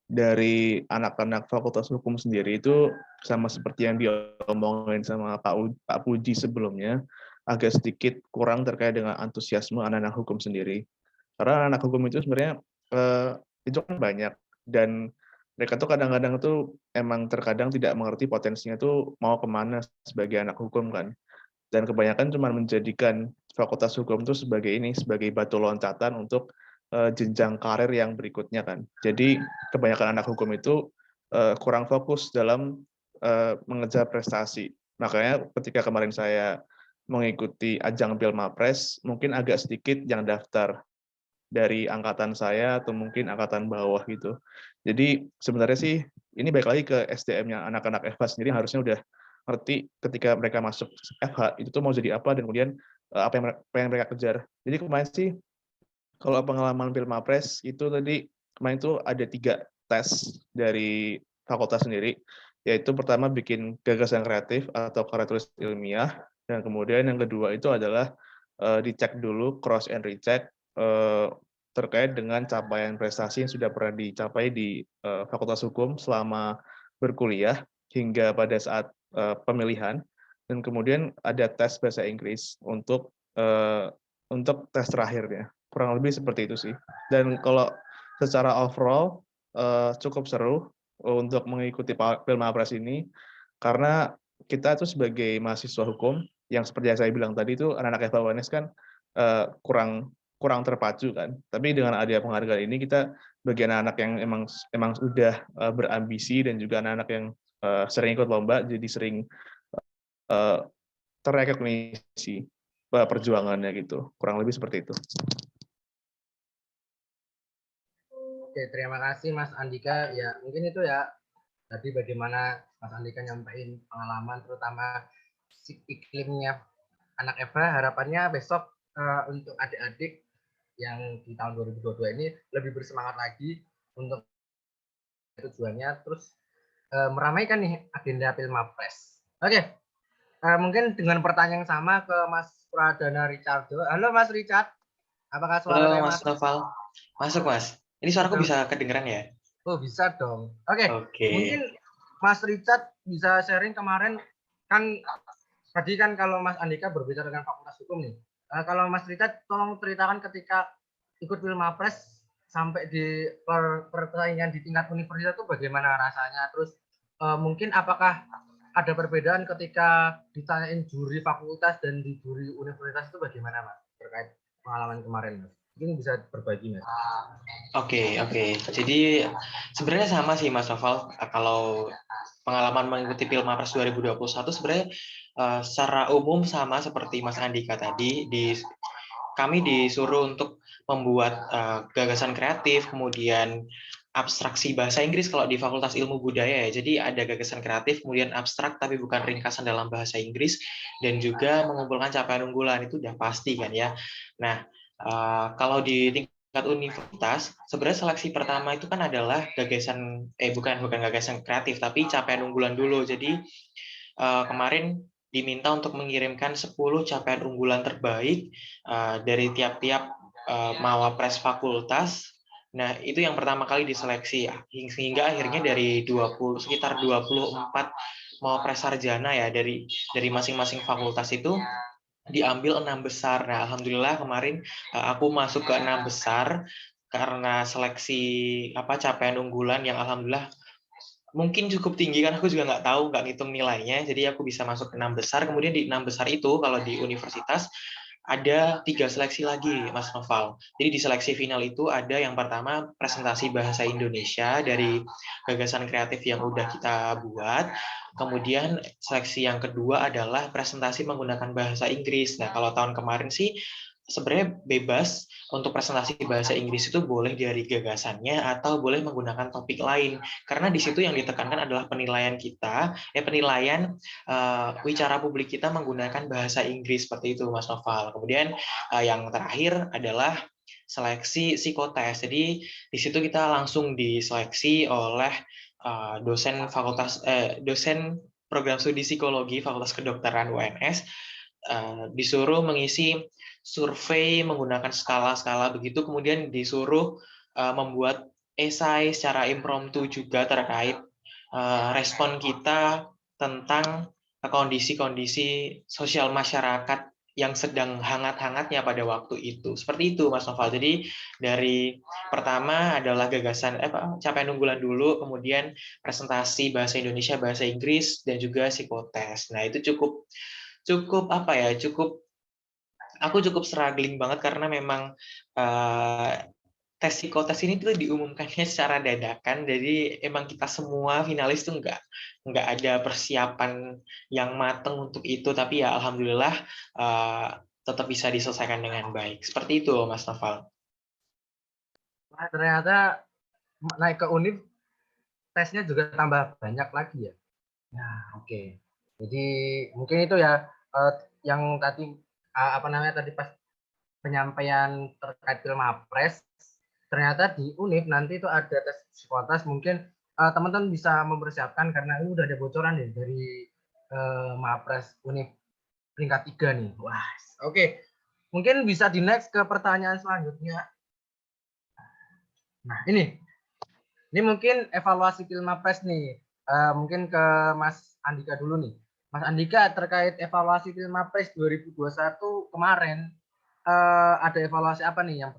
dari anak-anak Fakultas Hukum sendiri itu sama seperti yang diomongin sama Pak Puji sebelumnya, agak sedikit kurang terkait dengan antusiasme anak-anak hukum sendiri. Karena anak hukum itu sebenarnya itu kan banyak dan mereka tuh kadang-kadang tuh emang terkadang tidak mengerti potensinya tuh mau kemana sebagai anak hukum kan. Dan kebanyakan cuma menjadikan Fakultas Hukum itu sebagai batu loncatan untuk jenjang karir yang berikutnya kan. Jadi kebanyakan anak hukum itu kurang fokus dalam mengejar prestasi. Makanya ketika kemarin saya mengikuti ajang Filmapres, mungkin agak sedikit yang daftar dari angkatan saya atau mungkin angkatan bawah gitu. Jadi sebenarnya sih ini balik lagi ke SDM-nya anak-anak FH sendiri harusnya udah ngerti ketika mereka masuk FH itu tuh mau jadi apa dan kemudian apa yang mereka kejar. Jadi kemarin sih kalau pengalaman Filmapres itu tadi kemarin itu ada 3 tes dari fakultas sendiri, yaitu pertama bikin gagasan kreatif atau karya tulis ilmiah, dan kemudian yang kedua itu adalah dicek dulu, cross and recheck terkait dengan capaian prestasi yang sudah pernah dicapai di Fakultas Hukum selama berkuliah hingga pada saat pemilihan, dan kemudian ada tes bahasa Inggris untuk tes terakhirnya. Kurang lebih seperti itu sih. Dan kalau secara overall cukup seru untuk mengikuti Filmapres ini karena kita tuh sebagai mahasiswa hukum yang seperti yang saya bilang tadi itu anak-anak FH UNS kan kurang terpacu kan. Tapi dengan adanya penghargaan ini kita bagi anak-anak yang emang sudah berambisi dan juga anak-anak yang sering ikut lomba jadi sering terrekognisi perjuangannya gitu. Kurang lebih seperti itu. Oke, terima kasih Mas Andika. Ya, mungkin itu ya tadi bagaimana Mas Andika nyampein pengalaman terutama iklimnya anak FH. Harapannya besok untuk adik-adik yang di tahun 2022 ini lebih bersemangat lagi untuk tujuannya. Terus meramaikan nih agenda Pilmapres. Oke, mungkin dengan pertanyaan yang sama ke Mas Pradana Richardo. Halo Mas Richard, apakah suara Halo saya Mas masuk? Noval, masuk Mas. Ini suaraku bisa kedengeran ya? Oh bisa dong. Oke, Oke. mungkin Mas Richard bisa sharing kemarin kan tadi kan kalau Mas Andika berbicara dengan Fakultas Hukum nih. Kalau Mas Richard tolong ceritakan ketika ikut Pilmapres sampai di persaingan di tingkat universitas itu bagaimana rasanya? Terus mungkin apakah ada perbedaan ketika ditanyain juri fakultas dan di juri universitas itu bagaimana Mas terkait pengalaman kemarin Mas? Mungkin bisa berbagi Mas. Oke. Jadi sebenarnya sama sih Mas Noval. Kalau pengalaman mengikuti Pilmapres 2021 sebenarnya secara umum sama seperti Mas Andika tadi. Kami disuruh untuk membuat gagasan kreatif, kemudian abstraksi bahasa Inggris kalau di Fakultas Ilmu Budaya ya. Jadi ada gagasan kreatif, kemudian abstrak tapi bukan ringkasan dalam bahasa Inggris, dan juga mengumpulkan capaian unggulan, itu udah pasti kan ya. Nah, kalau di tingkat universitas, sebenarnya seleksi pertama itu kan adalah gagasan, bukan gagasan kreatif, tapi capaian unggulan dulu. Jadi kemarin diminta untuk mengirimkan 10 capaian unggulan terbaik dari tiap-tiap mawapres fakultas. Nah, itu yang pertama kali diseleksi, hingga akhirnya dari sekitar 24 mawapres sarjana ya dari masing-masing fakultas itu diambil 6 besar. Nah, alhamdulillah kemarin aku masuk ke 6 besar karena seleksi capaian unggulan yang alhamdulillah mungkin cukup tinggi, kan aku juga nggak ngitung nilainya, jadi aku bisa masuk ke 6 besar. Kemudian di 6 besar itu kalau di universitas ada 3 seleksi lagi Mas Noval. Jadi di seleksi final itu ada yang pertama presentasi bahasa Indonesia dari gagasan kreatif yang udah kita buat. Kemudian seleksi yang kedua adalah presentasi menggunakan bahasa Inggris. Nah, kalau tahun kemarin sih sebenarnya bebas untuk presentasi bahasa Inggris itu boleh dari gagasannya atau boleh menggunakan topik lain, karena di situ yang ditekankan adalah penilaian kita, penilaian wicara publik kita menggunakan bahasa Inggris, seperti itu Mas Noval. Kemudian yang terakhir adalah seleksi psikotes. Jadi di situ kita langsung diseleksi oleh dosen program studi psikologi Fakultas Kedokteran UNS, disuruh mengisi survei menggunakan skala-skala begitu, kemudian disuruh membuat esai secara impromptu juga terkait respon kita tentang kondisi-kondisi sosial masyarakat yang sedang hangat-hangatnya pada waktu itu. Seperti itu Mas Noval. Jadi dari pertama adalah gagasan capaian unggulan dulu, kemudian presentasi bahasa Indonesia, bahasa Inggris, dan juga psikotes. Nah, itu cukup aku cukup struggling banget karena memang tes psikotes ini tuh diumumkannya secara dadakan, jadi emang kita semua finalis tuh nggak ada persiapan yang matang untuk itu, tapi ya alhamdulillah tetap bisa diselesaikan dengan baik. Seperti itu Mas Noval. Nah, ternyata naik ke univ tesnya juga tambah banyak lagi ya. Nah, oke. Jadi mungkin itu ya yang tadi tadi pas penyampaian terkait Pilmapres, ternyata di univ nanti itu ada tes psikotes. Mungkin teman-teman bisa mempersiapkan karena ini udah ada bocoran nih dari Mapres univ peringkat 3 nih. Wah, oke. Mungkin bisa di next ke pertanyaan selanjutnya. Nah, ini mungkin evaluasi Pilmapres nih. Mungkin ke Mas Andika dulu nih. Mas Andika, terkait evaluasi Pilmapres 2021 kemarin, ada evaluasi apa nih yang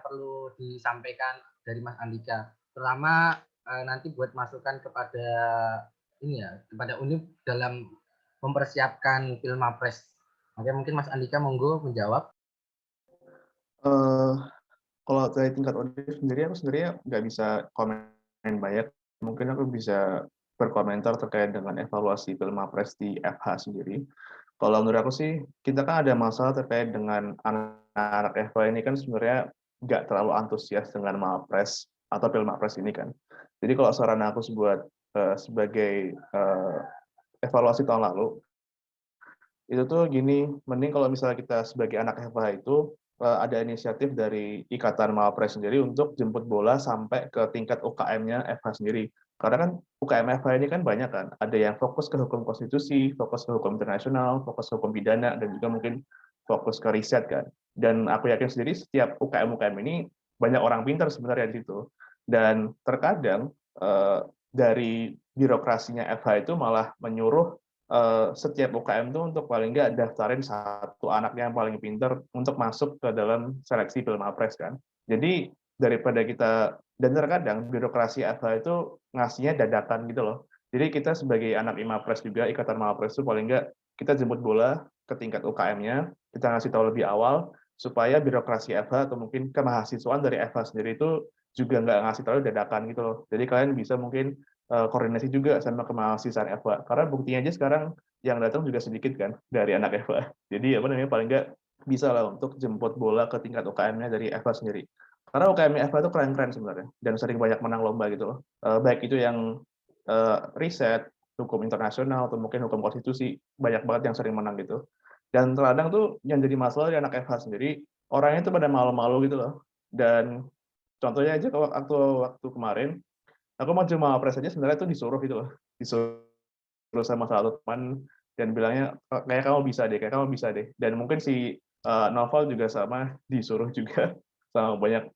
perlu disampaikan dari Mas Andika, terutama nanti buat masukan kepada kepada UNIF dalam mempersiapkan Pilmapres. Oke, mungkin Mas Andika monggo menjawab. Kalau dari tingkat univ sendiri, aku sebenarnya nggak bisa komen banyak. Mungkin aku bisa berkomentar terkait dengan evaluasi Pilmapres di FH sendiri. Kalau menurut aku sih, kita kan ada masalah terkait dengan anak-anak FH ini kan sebenarnya nggak terlalu antusias dengan Mapres atau Pilmapres ini kan. Jadi kalau saran aku sebagai evaluasi tahun lalu, itu tuh gini, mending kalau misalnya kita sebagai anak FH itu ada inisiatif dari Ikatan Mawapres sendiri untuk jemput bola sampai ke tingkat UKM-nya FH sendiri. Karena kan UKM FH ini kan banyak kan, ada yang fokus ke hukum konstitusi, fokus ke hukum internasional, fokus ke hukum pidana, dan juga mungkin fokus ke riset kan. Dan aku yakin sendiri setiap UKM-UKM ini banyak orang pintar sebenarnya di situ. Dan terkadang dari birokrasinya FH itu malah menyuruh setiap UKM itu untuk paling nggak daftarin satu anaknya yang paling pintar untuk masuk ke dalam seleksi Pilmapres kan. Jadi daripada kita, dan terkadang birokrasi FH itu ngasihnya dadakan gitu loh. Jadi kita sebagai anak IMAPRES juga, Ikatan Mapres itu paling nggak kita jemput bola ke tingkat UKM-nya, kita ngasih tahu lebih awal, supaya birokrasi FH atau mungkin kemahasiswaan dari FH sendiri itu juga nggak ngasih tahu dadakan gitu loh. Jadi kalian bisa mungkin koordinasi juga sama kemahasiswaan FH. Karena buktinya aja sekarang yang datang juga sedikit kan dari anak FH. Jadi apa namanya paling nggak bisa lah untuk jemput bola ke tingkat UKM-nya dari FH sendiri. Karena UKM FH itu keren-keren sebenarnya dan sering banyak menang lomba gitu loh. Baik itu yang riset, hukum internasional atau mungkin hukum konstitusi, banyak banget yang sering menang gitu. Dan terkadang tuh yang jadi masalah di anak FH sendiri, orangnya itu pada malu-malu gitu loh. Dan contohnya aja waktu kemarin, aku mau cuma Mapres aja sebenarnya tuh disuruh gitu loh. Disuruh sama salah satu teman dan bilangnya kayak kamu bisa deh, kayak kamu bisa deh. Dan mungkin si Novel juga sama disuruh juga sama banyak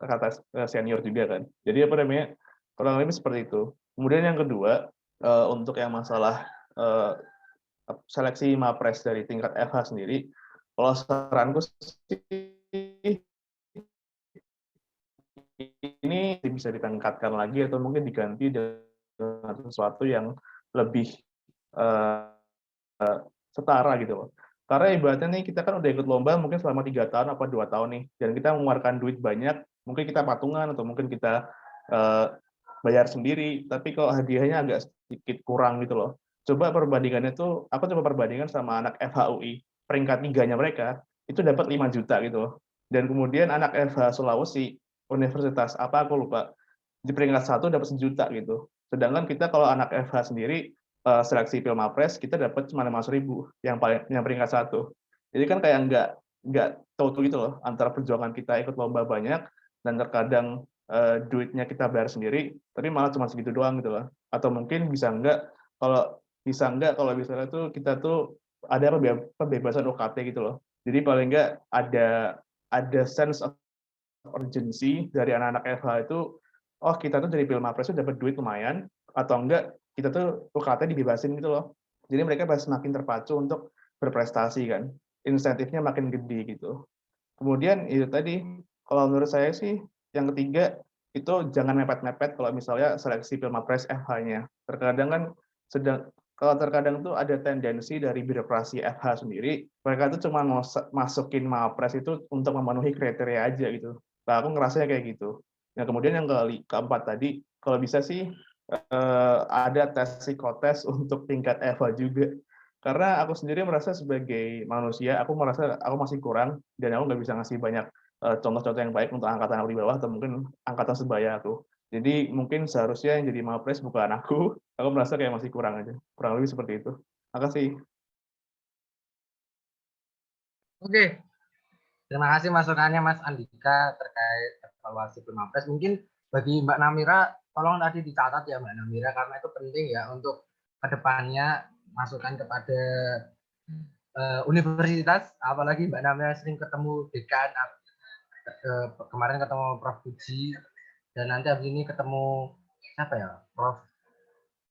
kakak senior juga kan. Jadi apa namanya kurang lebih seperti itu. Kemudian yang kedua untuk yang masalah seleksi Mapres dari tingkat FH sendiri, kalau saranku sih ini bisa ditingkatkan lagi atau mungkin diganti dengan sesuatu yang lebih setara gitu loh. Karena ibaratnya nih kita kan udah ikut lomba mungkin selama 3 tahun apa 2 tahun nih, dan kita mengeluarkan duit banyak, mungkin kita patungan atau mungkin kita bayar sendiri, tapi kalau hadiahnya agak sedikit kurang gitu loh. Coba perbandingannya tuh, aku coba perbandingan sama anak FHUI, peringkat 3-nya mereka, itu dapat 5 juta gitu loh. Dan kemudian anak FH Sulawesi, universitas apa aku lupa, di peringkat 1 dapat 1 juta gitu. Sedangkan kita kalau anak FH sendiri, seleksi Pilmapres, kita dapat cuma 500.000 yang peringkat 1. Jadi kan kayak nggak tahu gitu loh, antara perjuangan kita ikut lomba banyak, dan terkadang duitnya kita bayar sendiri, tapi malah cuma segitu doang gitu loh. Atau mungkin bisa enggak kalau misalnya tuh kita tuh ada pembebasan UKT gitu loh. Jadi paling enggak ada sense of urgency dari anak-anak FH itu, oh kita tuh dari Pilmapres tuh dapat duit lumayan, atau enggak kita tuh UKT dibebasin gitu loh. Jadi mereka semakin terpacu untuk berprestasi kan. Insentifnya makin gede gitu. Kemudian itu tadi, kalau menurut saya sih, yang ketiga, itu jangan mepet-mepet kalau misalnya seleksi Pilmapres FH-nya. Terkadang kan, kalau terkadang tuh ada tendensi dari birokrasi FH sendiri, mereka tuh cuma masukin Mapres itu untuk memenuhi kriteria aja gitu. Nah, aku ngerasanya kayak gitu. Nah, kemudian yang keempat tadi, kalau bisa sih ada tes psikotes untuk tingkat FH juga. Karena aku sendiri merasa sebagai manusia, aku merasa aku masih kurang, dan aku nggak bisa ngasih banyak contoh-contoh yang baik untuk angkatan yang lebih bawah, atau mungkin angkatan sebaya aku. Jadi mungkin seharusnya yang jadi Mapres bukan aku merasa kayak masih kurang aja. Kurang lebih seperti itu. Makasih. Oke, terima kasih masukannya Mas Andika terkait evaluasi Pilmapres. Mungkin bagi Mbak Namira, tolong tadi dicatat ya Mbak Namira, karena itu penting ya untuk kedepannya masukan kepada universitas, apalagi Mbak Namira sering ketemu dekan, kemarin ketemu Prof. Puji, dan nanti habis ini ketemu siapa ya, Prof.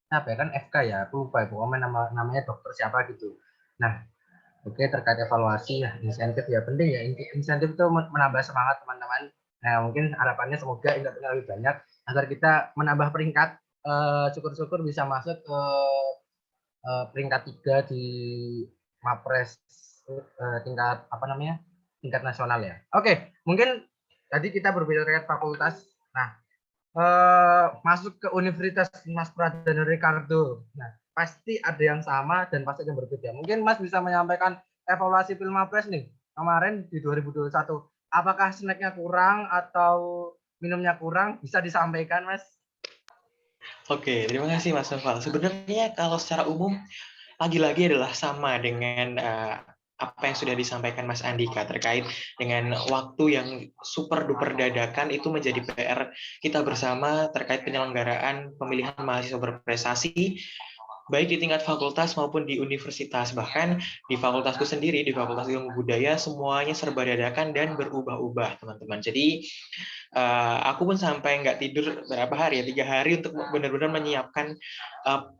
Siapa ya, kan FK ya, aku lupa ya, pokoknya namanya dokter siapa gitu. Nah, oke, terkait evaluasi ya, insentif ya penting ya, insentif itu menambah semangat teman-teman. Nah, mungkin harapannya semoga insentifnya lebih banyak agar kita menambah peringkat, syukur-syukur bisa masuk ke peringkat 3 di Mapres tingkat apa namanya, tingkat nasional ya. Oke, mungkin tadi kita berbicara terkait fakultas. Nah, masuk ke Universitas Mas Pradana Ricardo. Nah, pasti ada yang sama dan pasti ada yang berbeda. Mungkin Mas bisa menyampaikan evaluasi Pilmapres nih kemarin di 2021. Apakah snacknya kurang atau minumnya kurang? Bisa disampaikan, Mas? Oke, terima kasih Mas Noval. Sebenarnya kalau secara umum lagi-lagi adalah sama dengan apa yang sudah disampaikan Mas Andika terkait dengan waktu yang super duper dadakan itu menjadi PR kita bersama terkait penyelenggaraan pemilihan mahasiswa berprestasi baik di tingkat fakultas maupun di universitas. Bahkan di fakultasku sendiri, di Fakultas Ilmu Budaya, semuanya serba dadakan dan berubah-ubah, teman-teman. Jadi aku pun sampai nggak tidur berapa hari ya, 3 hari untuk benar-benar menyiapkan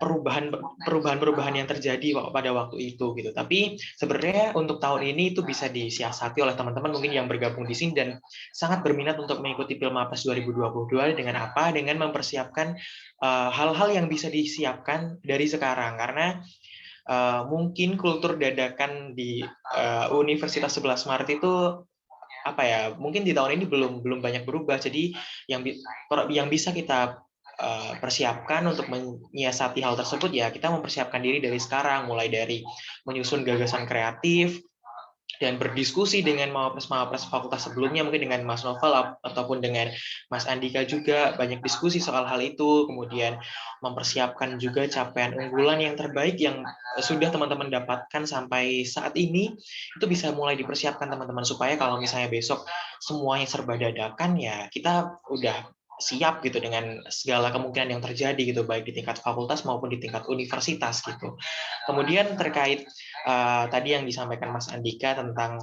perubahan-perubahan yang terjadi pada waktu itu gitu. Tapi sebenarnya untuk tahun ini itu bisa disiasati oleh teman-teman mungkin yang bergabung di sini dan sangat berminat untuk mengikuti Pilmapres 2022 dengan apa? Dengan mempersiapkan hal-hal yang bisa disiapkan dari sekarang karena mungkin kultur dadakan di Universitas 11 Maret itu apa ya, mungkin di tahun ini belum banyak berubah. Jadi yang bisa kita persiapkan untuk menyiasati hal tersebut ya kita mempersiapkan diri dari sekarang, mulai dari menyusun gagasan kreatif dan berdiskusi dengan mawapres fakultas sebelumnya, mungkin dengan Mas Novel ataupun dengan Mas Andika juga banyak diskusi soal hal itu, kemudian mempersiapkan juga capaian unggulan yang terbaik yang sudah teman-teman dapatkan sampai saat ini, itu bisa mulai dipersiapkan teman-teman, supaya kalau misalnya besok semuanya serba dadakan, ya kita udah siap gitu dengan segala kemungkinan yang terjadi gitu, baik di tingkat fakultas maupun di tingkat universitas gitu. Kemudian terkait tadi yang disampaikan Mas Andika tentang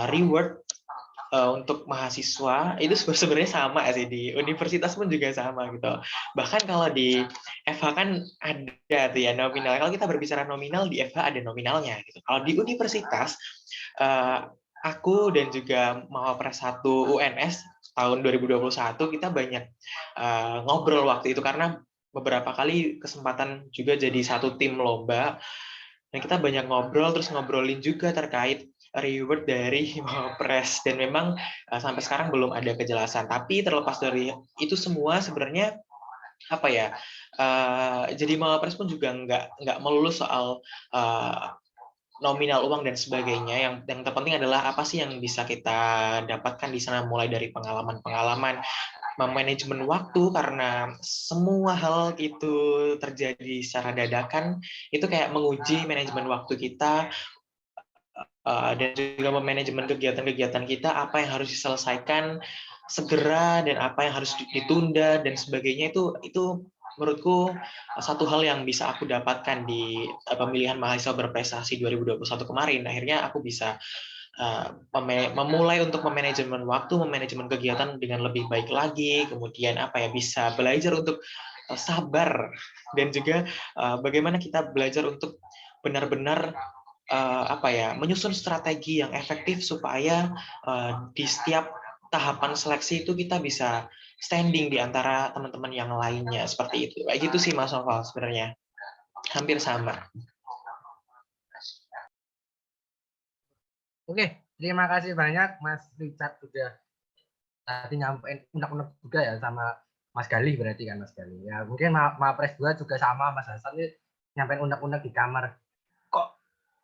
reward untuk mahasiswa, itu sebenarnya sama sih, di universitas pun juga sama gitu. Bahkan kalau di FH kan ada tuh ya nominal. Kalau kita berbicara nominal, di FH ada nominalnya gitu. Kalau di universitas, aku dan juga Mawapres 1 UNS tahun 2021 kita banyak ngobrol waktu itu karena beberapa kali kesempatan juga jadi satu tim lomba. Dan kita banyak ngobrol, terus ngobrolin juga terkait reward dari Mawapres. Dan memang sampai sekarang belum ada kejelasan. Tapi terlepas dari itu semua, sebenarnya apa ya? Jadi Mawapres pun juga nggak melulu soal nominal uang dan sebagainya. Yang terpenting adalah apa sih yang bisa kita dapatkan di sana, mulai dari pengalaman-pengalaman, manajemen waktu, karena semua hal itu terjadi secara dadakan, itu kayak menguji manajemen waktu kita, dan juga manajemen kegiatan-kegiatan kita, apa yang harus diselesaikan segera dan apa yang harus ditunda dan sebagainya. Itu menurutku satu hal yang bisa aku dapatkan di pemilihan mahasiswa berprestasi 2021 kemarin. Akhirnya aku bisa memulai untuk memanajemen waktu, memanajemen kegiatan dengan lebih baik lagi, kemudian apa ya, bisa belajar untuk sabar, dan juga bagaimana kita belajar untuk benar-benar apa ya, menyusun strategi yang efektif supaya di setiap tahapan seleksi itu kita bisa standing di antara teman-teman yang lainnya, seperti itu. Kayak gitu sih Mas Noval, sebenarnya hampir sama. Oke, terima kasih banyak Mas Richard sudah tadi nyampein unek-unek juga ya sama Mas Gali, berarti kan Mas Gali. Ya mungkin Mapres 2 juga sama Mas Hasan ini nyampein unek-unek di kamar. Kok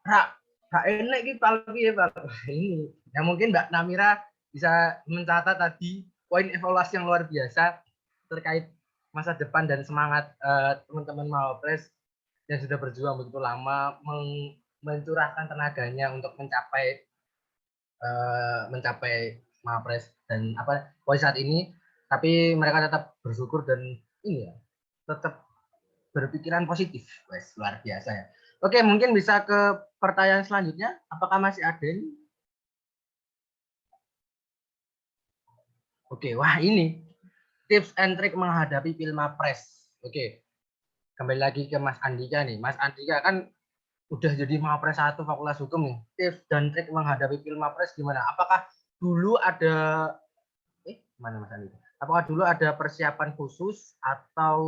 Kak enek gitu ya Pak. Ini. Ya mungkin Mbak Namira bisa mencatat tadi poin evaluasi yang luar biasa terkait masa depan dan semangat teman-teman Mawapres yang sudah berjuang begitu lama, mencurahkan tenaganya untuk mencapai Mawapres dan poin saat ini, tapi mereka tetap bersyukur dan ini ya, tetap berpikiran positif. Wes, luar biasa ya. Oke, mungkin bisa ke pertanyaan selanjutnya. Apakah masih ada ini? Oke, wah ini tips and trick menghadapi Pilmapres. Oke, kembali lagi ke Mas Andika nih. Mas Andika kan udah jadi Mawapres 1 Fakultas Hukum nih. Tips dan trik menghadapi Pilmapres gimana? Apakah dulu ada mana Mas Andika? Apakah dulu ada persiapan khusus atau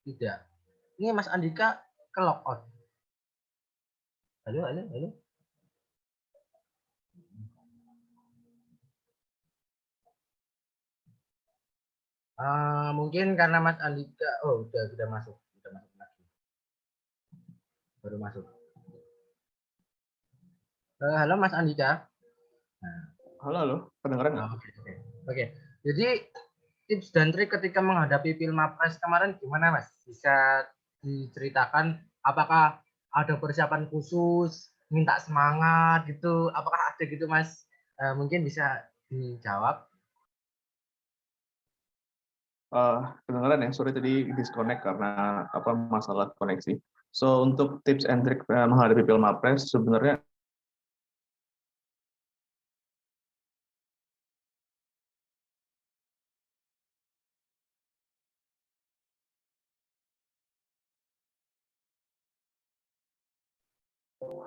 tidak? Ini Mas Andika ke log out. Halo. Mungkin karena Mas Andika, sudah masuk lagi. Baru masuk. Halo Mas Andika. Halo, kedengeran nggak? Oke. Jadi tips dan trik ketika menghadapi Pilmapres kemarin gimana Mas? Bisa diceritakan apakah ada persiapan khusus minta semangat gitu. Apakah ada gitu Mas? Mungkin bisa dijawab. Kedengeran ya, sorry tadi disconnect karena masalah koneksi. So untuk tips and trick menghadapi Pilmapres sebenarnya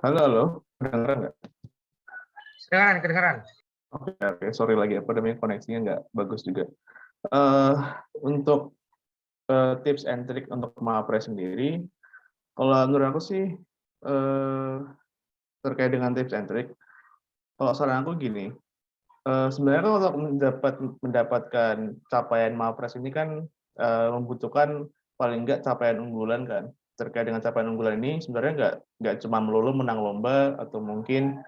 halo, kedengeran nggak? Kedengeran. Oke, sorry lagi koneksinya nggak bagus juga. Eh untuk tips and trick untuk Mapres sendiri, kalau menurut aku sih terkait dengan tips and trick, kalau saran aku gini, sebenarnya kan untuk mendapatkan capaian Mapres ini kan membutuhkan paling nggak capaian unggulan kan. Terkait dengan capaian unggulan ini sebenarnya nggak cuma melulu menang lomba atau mungkin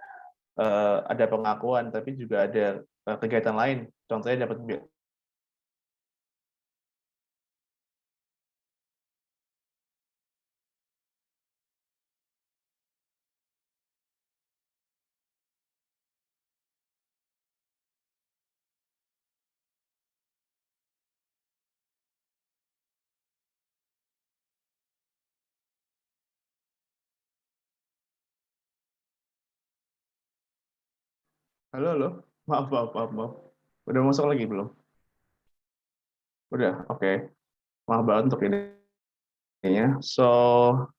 ada pengakuan, tapi juga ada kegiatan lain. Contohnya dapat halo, maaf. Udah masuk lagi belum? Udah, oke. Maaf banget untuk ini. So,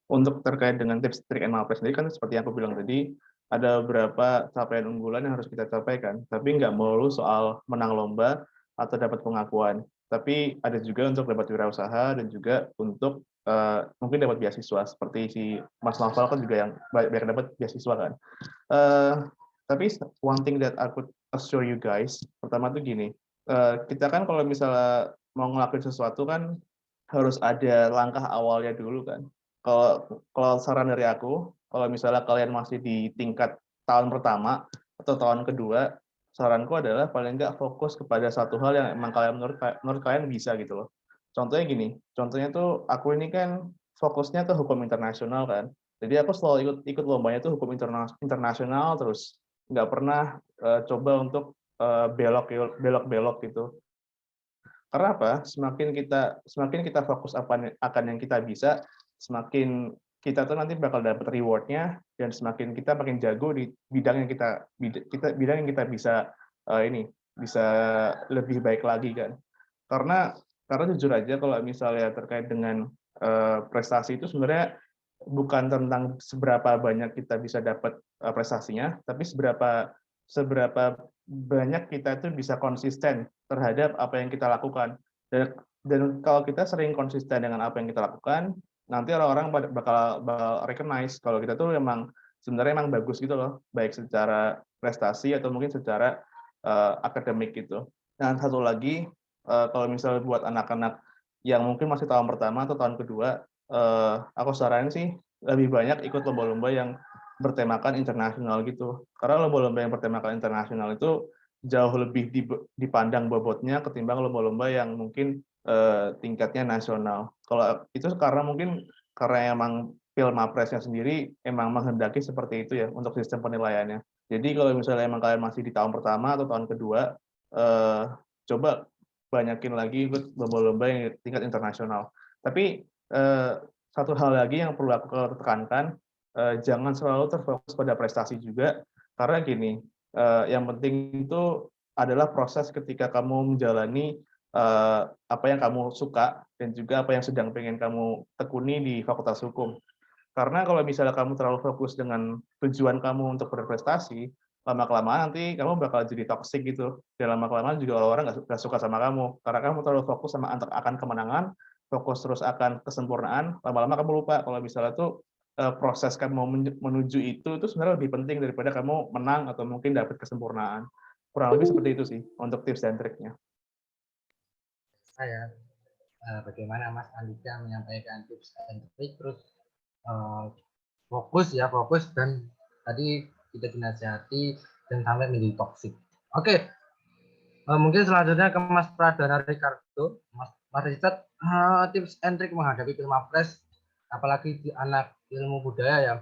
untuk terkait dengan tips, trik, and Mapres sendiri kan seperti yang aku bilang tadi, ada beberapa capaian unggulan yang harus kita capai kan. Tapi nggak melulu soal menang lomba atau dapat pengakuan. Tapi ada juga untuk dapat wirausaha dan juga untuk mungkin dapat beasiswa. Seperti si Mas Novel kan juga yang banyak dapat beasiswa kan. Tapi one thing that I could assure you guys, pertama tuh gini, kita kan kalau misalnya mau ngelakuin sesuatu kan harus ada langkah awalnya dulu kan. Kalau saran dari aku, kalau misalnya kalian masih di tingkat tahun pertama atau tahun kedua, saranku adalah paling nggak fokus kepada satu hal yang emang kalian menurut kalian bisa gitu loh. Contohnya gini, contohnya tuh aku ini kan fokusnya ke hukum internasional kan. Jadi aku selalu ikut lombanya tuh hukum internasional, terus nggak pernah coba untuk belok gitu. Karena apa? Semakin kita fokus akan yang kita bisa, semakin kita tuh nanti bakal dapat reward-nya, dan semakin kita makin jago di bidang yang kita bisa bisa lebih baik lagi kan. Karena jujur aja kalau misalnya terkait dengan prestasi itu sebenarnya bukan tentang seberapa banyak kita bisa dapat prestasinya, tapi seberapa banyak kita itu bisa konsisten terhadap apa yang kita lakukan. Dan kalau kita sering konsisten dengan apa yang kita lakukan, nanti orang-orang bakal recognize kalau kita tuh sebenarnya emang bagus gitu loh, baik secara prestasi atau mungkin secara akademik gitu. Dan satu lagi, kalau misalnya buat anak-anak yang mungkin masih tahun pertama atau tahun kedua, aku saranin sih lebih banyak ikut lomba-lomba yang bertemakan internasional gitu. Karena lomba-lomba yang bertemakan internasional itu jauh lebih dipandang bobotnya ketimbang lomba-lomba yang mungkin tingkatnya nasional. Kalau itu karena emang Pilmapresnya sendiri emang menghendaki seperti itu ya untuk sistem penilaiannya. Jadi kalau misalnya emang kalian masih di tahun pertama atau tahun kedua, coba banyakin lagi ikut lomba-lomba yang tingkat internasional. Tapi satu hal lagi yang perlu aku tekankan, jangan selalu terfokus pada prestasi juga, karena gini, yang penting itu adalah proses ketika kamu menjalani apa yang kamu suka dan juga apa yang sedang pengen kamu tekuni di Fakultas Hukum. Karena kalau misalnya kamu terlalu fokus dengan tujuan kamu untuk berprestasi, lama-kelamaan nanti kamu bakal jadi toxic gitu. Dan lama-kelamaan juga orang-orang nggak suka sama kamu. Karena kamu terlalu fokus akan kemenangan, fokus terus akan kesempurnaan, lama-lama kamu lupa kalau misalnya tuh proses kamu menuju itu sebenarnya lebih penting daripada kamu menang atau mungkin dapat kesempurnaan. Kurang lebih seperti itu sih untuk tips dan triknya. Saya bagaimana Mas Andika menyampaikan tips dan trik, terus fokus dan tadi kita dinasihati dan sampai menjadi toksik. Oke, mungkin selanjutnya ke Mas Pradana Ricardo. Mas Richard, tips and trik menghadapi Pilmapres, apalagi di anak ilmu budaya ya.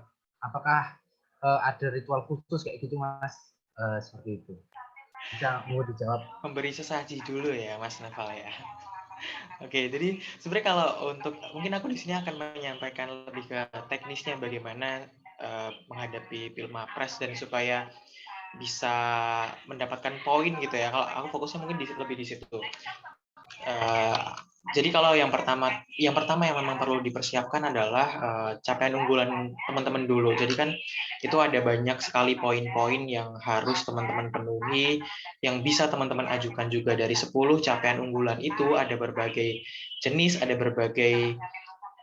Apakah ada ritual khusus kayak gitu Mas, seperti itu. Bisa mau dijawab? Memberi sesaji dulu ya Mas Naval ya. Oke, jadi sebenarnya kalau untuk mungkin aku di sini akan menyampaikan lebih ke teknisnya bagaimana menghadapi Pilmapres dan supaya bisa mendapatkan poin gitu ya. Kalau aku fokusnya mungkin lebih di situ. Jadi kalau yang pertama yang memang perlu dipersiapkan adalah capaian unggulan teman-teman dulu. Jadi kan itu ada banyak sekali poin-poin yang harus teman-teman penuhi, yang bisa teman-teman ajukan juga. Dari 10 capaian unggulan itu ada berbagai jenis, ada berbagai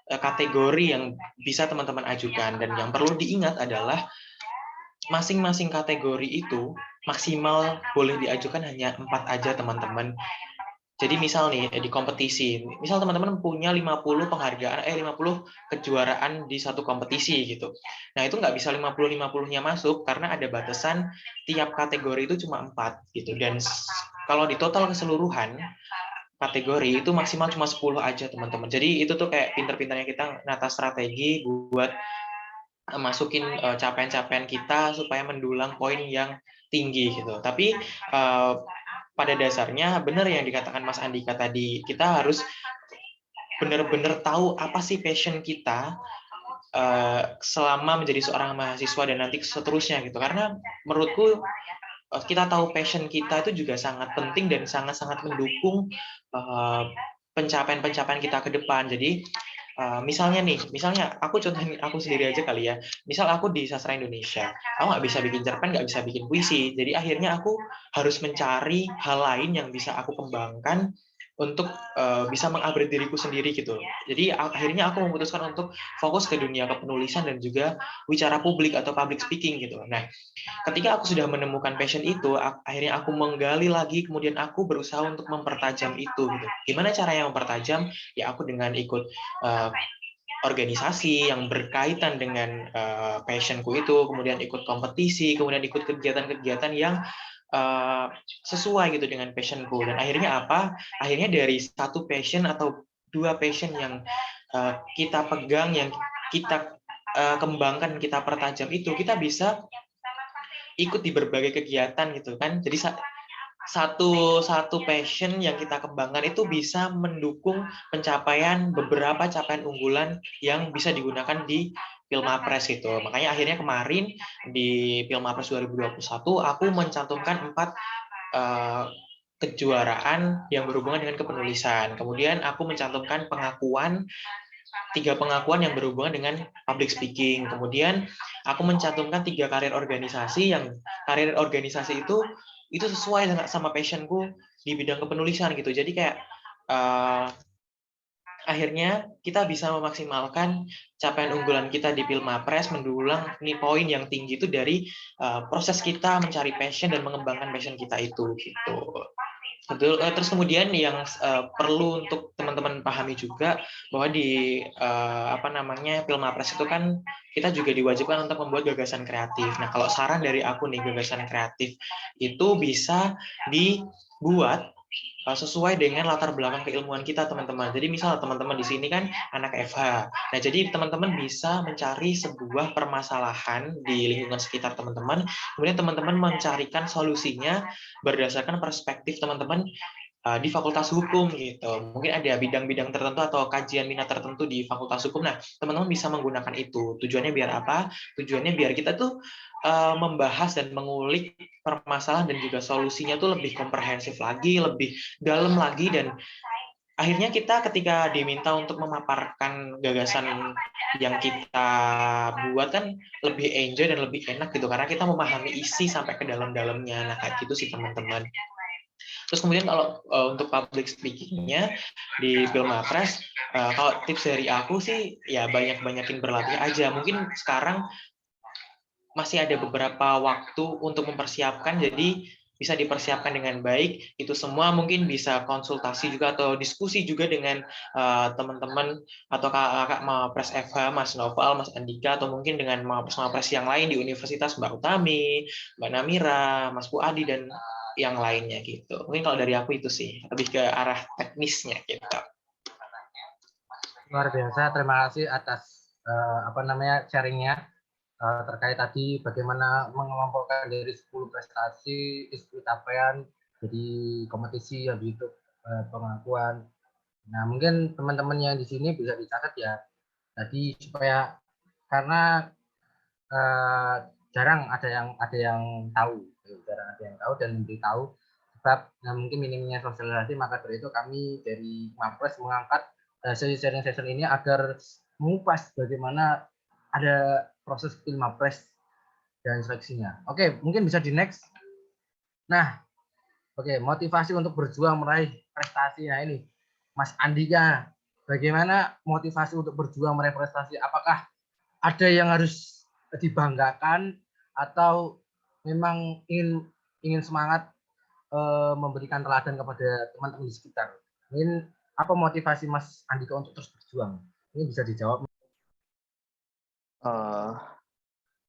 kategori yang bisa teman-teman ajukan. Dan yang perlu diingat adalah masing-masing kategori itu maksimal boleh diajukan hanya 4 aja teman-teman. Jadi misal nih di kompetisi, misal teman-teman punya 50 penghargaan, 50 kejuaraan di satu kompetisi gitu. Nah itu nggak bisa 50-50-nya masuk karena ada batasan tiap kategori itu cuma 4 gitu. Dan kalau di total keseluruhan kategori itu maksimal cuma 10 aja teman-teman. Jadi itu tuh kayak pinter-pinternya kita nata strategi buat masukin capaian-capaian kita supaya mendulang poin yang tinggi gitu. Tapi pada dasarnya benar yang dikatakan Mas Andika tadi, kita harus benar-benar tahu apa sih passion kita selama menjadi seorang mahasiswa dan nanti seterusnya gitu. Karena menurutku kita tahu passion kita itu juga sangat penting dan sangat-sangat mendukung pencapaian-pencapaian kita ke depan. Jadi misalnya aku contohin aku sendiri aja kali ya. Misal aku di sastra Indonesia, aku nggak bisa bikin cerpen, nggak bisa bikin puisi. Jadi akhirnya aku harus mencari hal lain yang bisa aku kembangkan untuk bisa mengupgrade diriku sendiri gitu. Jadi akhirnya aku memutuskan untuk fokus ke dunia kepenulisan dan juga bicara publik atau public speaking gitu. Nah, ketika aku sudah menemukan passion itu, akhirnya aku menggali lagi, kemudian aku berusaha untuk mempertajam itu gitu. Gimana caranya mempertajam? Ya aku dengan ikut organisasi yang berkaitan dengan passionku itu, kemudian ikut kompetisi, kemudian ikut kegiatan-kegiatan yang sesuai gitu dengan passionku. Dan akhirnya apa? Akhirnya dari satu passion atau 2 passion yang kita pegang, yang kita kembangkan, kita pertajam itu, kita bisa ikut di berbagai kegiatan gitu kan. Jadi satu passion yang kita kembangkan itu bisa mendukung pencapaian beberapa capaian unggulan yang bisa digunakan di Pilmapres gitu. Makanya akhirnya kemarin di Pilmapres 2021 aku mencantumkan 4 kejuaraan yang berhubungan dengan kepenulisan. Kemudian aku mencantumkan 3 pengakuan yang berhubungan dengan public speaking. Kemudian aku mencantumkan 3 karir organisasi yang karir organisasi itu sesuai sama passionku di bidang kepenulisan gitu. Jadi kayak akhirnya kita bisa memaksimalkan capaian unggulan kita di Pilmapres, mendulang poin yang tinggi itu dari proses kita mencari passion dan mengembangkan passion kita itu gitu. Betul. Terus kemudian yang perlu untuk teman-teman pahami juga bahwa di Pilmapres itu kan kita juga diwajibkan untuk membuat gagasan kreatif. Nah, kalau saran dari aku nih, gagasan kreatif itu bisa dibuat sesuai dengan latar belakang keilmuan kita, teman-teman. Jadi misal teman-teman di sini kan anak FH. Nah, jadi teman-teman bisa mencari sebuah permasalahan di lingkungan sekitar teman-teman, kemudian teman-teman mencarikan solusinya berdasarkan perspektif teman-teman di Fakultas Hukum gitu. Mungkin ada bidang-bidang tertentu atau kajian minat tertentu di Fakultas Hukum. Nah, teman-teman bisa menggunakan itu. Tujuannya biar apa? Tujuannya biar kita tuh membahas dan mengulik permasalahan dan juga solusinya tuh lebih komprehensif lagi, lebih dalam lagi, dan akhirnya kita ketika diminta untuk memaparkan gagasan yang kita buat kan lebih enjoy dan lebih enak gitu, karena kita memahami isi sampai ke dalam-dalamnya. Nah, kayak gitu sih teman-teman. Terus kemudian kalau untuk public speaking-nya di Pilmapres, kalau tips dari aku sih ya banyak-banyakin berlatih aja. Mungkin sekarang masih ada beberapa waktu untuk mempersiapkan, jadi bisa dipersiapkan dengan baik. Itu semua mungkin bisa konsultasi juga atau diskusi juga dengan teman-teman atau kakak Mapres FH, Mas Noval, Mas Andika, atau mungkin dengan Mapres yang lain di universitas, Mbak Utami, Mbak Namira, Mas Fuadi, dan yang lainnya gitu. Mungkin kalau dari aku itu sih, lebih ke arah teknisnya gitu. Luar biasa, terima kasih atas sharingnya. terkait tadi bagaimana mengelompokkan dari 10 prestasi, 10 capaian jadi kompetisi habis itu pengakuan. Nah, mungkin teman-teman yang di sini bisa dicatat ya tadi supaya karena jarang ada yang tahu, jarang ada yang tahu dan memberitahu sebab mungkin minimnya sosialisasi, maka dari itu kami dari Mapres mengangkat sharing session ini agar mengupas bagaimana ada proses Pilmapres dan seleksinya. Oke, mungkin bisa di next. Nah, oke, motivasi untuk berjuang meraih prestasi. Nah ini, Mas Andika, bagaimana motivasi untuk berjuang meraih prestasi? Apakah ada yang harus dibanggakan atau memang ingin semangat memberikan teladan kepada teman-teman di sekitar? Ini apa motivasi Mas Andika untuk terus berjuang? Ini bisa dijawab.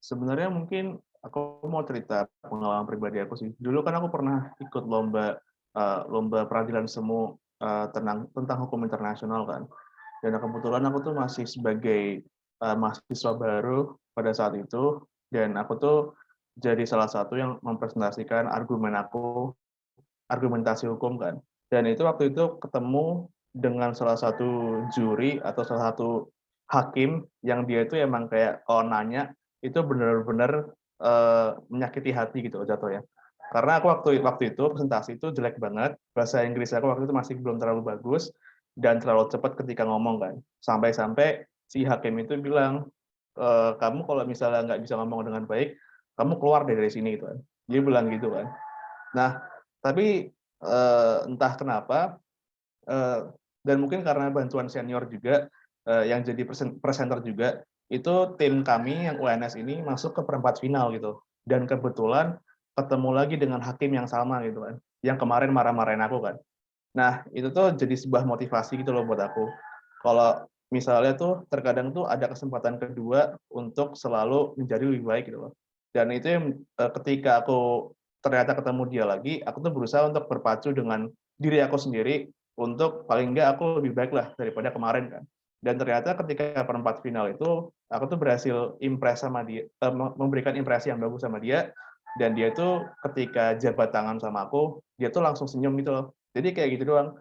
Sebenarnya mungkin aku mau cerita pengalaman pribadi aku sih. Dulu kan aku pernah ikut lomba peradilan semu tentang hukum internasional kan. Dan kebetulan aku tuh masih sebagai mahasiswa baru pada saat itu, dan aku tuh jadi salah satu yang mempresentasikan argumentasi hukum kan. Dan itu waktu itu ketemu dengan salah satu juri atau salah satu hakim yang dia itu emang kayak kalau nanya itu benar-benar menyakiti hati gitu jatuhnya. Karena aku waktu itu presentasi itu jelek banget, bahasa Inggris aku waktu itu masih belum terlalu bagus dan terlalu cepat ketika ngomong kan. Sampai-sampai si hakim itu bilang, kamu kalau misalnya nggak bisa ngomong dengan baik, kamu keluar dari sini gitu kan. Dia bilang gitu kan. Nah, tapi entah kenapa dan mungkin karena bantuan senior juga yang jadi presenter juga, itu tim kami yang UNS ini masuk ke perempat final gitu. Dan kebetulan ketemu lagi dengan hakim yang sama gitu kan, yang kemarin marah-marahin aku kan. Nah, itu tuh jadi sebuah motivasi gitu loh buat aku. Kalau misalnya tuh terkadang tuh ada kesempatan kedua untuk selalu menjadi lebih baik gitu loh. Dan itu yang ketika aku ternyata ketemu dia lagi, aku tuh berusaha untuk berpacu dengan diri aku sendiri untuk paling enggak aku lebih baik lah daripada kemarin kan. Dan ternyata ketika perempat final itu, aku tuh berhasil impress sama dia, memberikan impresi yang bagus sama dia, dan dia tuh ketika jabat tangan sama aku, dia tuh langsung senyum gitu loh. Jadi kayak gitu doang.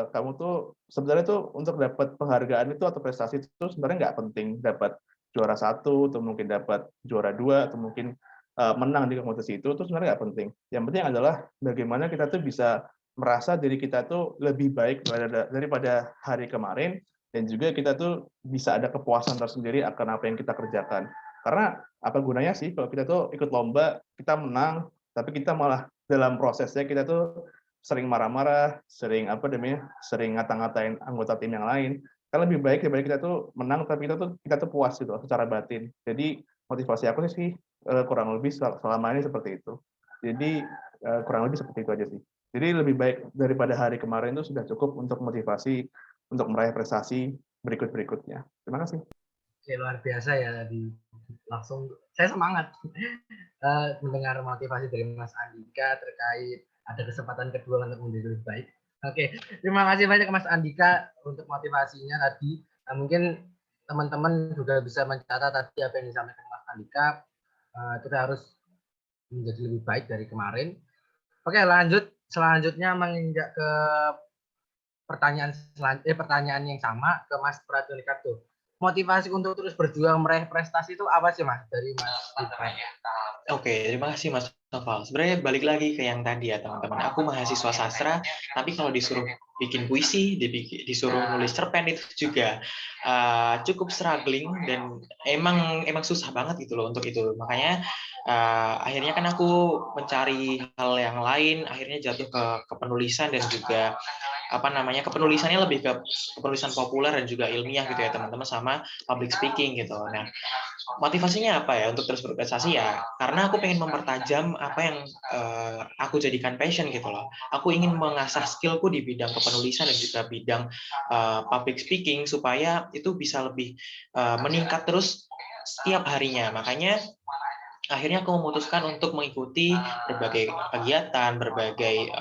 Kamu tuh sebenarnya tuh untuk dapat penghargaan itu atau prestasi itu sebenarnya nggak penting dapat juara 1 atau mungkin dapat juara 2 atau mungkin menang di kompetisi itu sebenarnya nggak penting. Yang penting adalah bagaimana kita tuh bisa merasa diri kita tuh lebih baik daripada hari kemarin, dan juga kita tuh bisa ada kepuasan tersendiri akan apa yang kita kerjakan. Karena apa gunanya sih kalau kita tuh ikut lomba, kita menang, tapi kita malah dalam prosesnya kita tuh sering marah-marah, sering ngata-ngatain anggota tim yang lain. Kan lebih baik daripada kita tuh menang tapi kita tuh puas gitu secara batin. Jadi motivasi aku sih kurang lebih selama ini seperti itu. Jadi kurang lebih seperti itu aja sih. Jadi lebih baik daripada hari kemarin itu sudah cukup untuk motivasi untuk meraih prestasi berikut-berikutnya. Terima kasih. Oke, luar biasa ya tadi. Langsung saya semangat mendengar motivasi dari Mas Andika terkait ada kesempatan kedua untuk menjadi lebih baik. Oke, terima kasih banyak Mas Andika untuk motivasinya tadi. Nah, mungkin teman-teman juga bisa mencatat tadi apa yang disampaikan Mas Andika. Kita harus menjadi lebih baik dari kemarin. Oke, lanjut. Selanjutnya menginjak ke pertanyaan yang sama ke Mas Prajonika tuh. Motivasi untuk terus berjuang meraih prestasi itu apa sih Mas dari Mas Andika? Oke, terima kasih Mas Noval. Sebenarnya balik lagi ke yang tadi ya teman-teman. Aku mahasiswa sastra, tapi kalau disuruh bikin puisi, disuruh nulis cerpen itu juga cukup struggling dan emang susah banget gitu loh untuk itu. Makanya akhirnya kan aku mencari hal yang lain, akhirnya jatuh ke penulisan dan juga kepenulisannya lebih ke kepenulisan populer dan juga ilmiah gitu ya teman-teman, sama public speaking gitu. Nah, motivasinya apa ya untuk terus berprestasi ya? Karena aku pengen mempertajam apa yang aku jadikan passion gitu loh. Aku ingin mengasah skillku di bidang kepenulisan dan juga bidang public speaking supaya itu bisa lebih meningkat terus setiap harinya. Makanya akhirnya aku memutuskan untuk mengikuti berbagai kegiatan, berbagai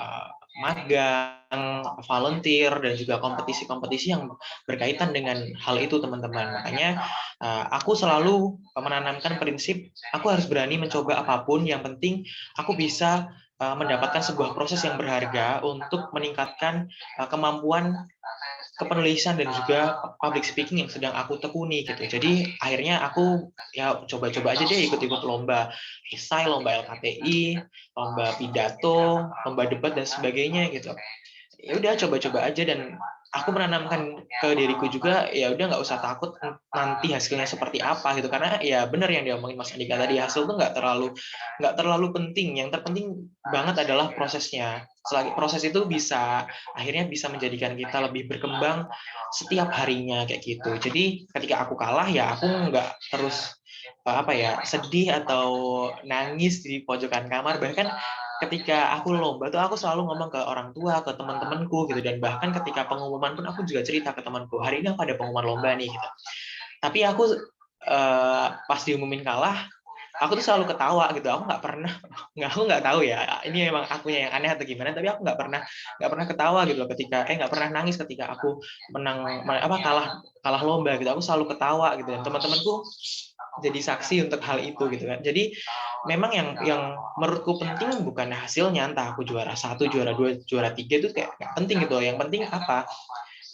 magang, volunteer, dan juga kompetisi-kompetisi yang berkaitan dengan hal itu, teman-teman. Makanya aku selalu menanamkan prinsip, aku harus berani mencoba apapun, yang penting aku bisa mendapatkan sebuah proses yang berharga untuk meningkatkan kemampuan kepenulisan dan juga public speaking yang sedang aku tekuni gitu. Jadi akhirnya aku ya coba-coba aja deh ikut-ikut lomba esai, lomba LKTI, lomba pidato, lomba debat dan sebagainya gitu. Ya udah coba-coba aja, dan aku menanamkan ke diriku juga, ya udah nggak usah takut nanti hasilnya seperti apa gitu, karena ya benar yang diomongin Mas Andika tadi, hasil tuh nggak terlalu penting, yang terpenting banget adalah prosesnya. Selagi proses itu akhirnya bisa menjadikan kita lebih berkembang setiap harinya kayak gitu. Jadi ketika aku kalah ya aku nggak terus sedih atau nangis di pojokan kamar. Bahkan ketika aku lomba tuh aku selalu ngomong ke orang tua, ke teman-temanku gitu, dan bahkan ketika pengumuman pun aku juga cerita ke temanku, hari ini aku ada pengumuman lomba nih gitu. Tapi aku pas diumumin kalah, aku tuh selalu ketawa gitu. Aku nggak tahu ya, ini memang akunya yang aneh atau gimana, tapi aku nggak pernah ketawa gitu loh ketika nggak pernah nangis ketika aku kalah lomba gitu. Aku selalu ketawa gitu, dan teman-temanku jadi saksi untuk hal itu gitu kan. Jadi memang yang menurutku penting bukan hasilnya, entah aku juara 1, juara 2, juara 3 itu kayak nggak penting gitu. Yang penting apa?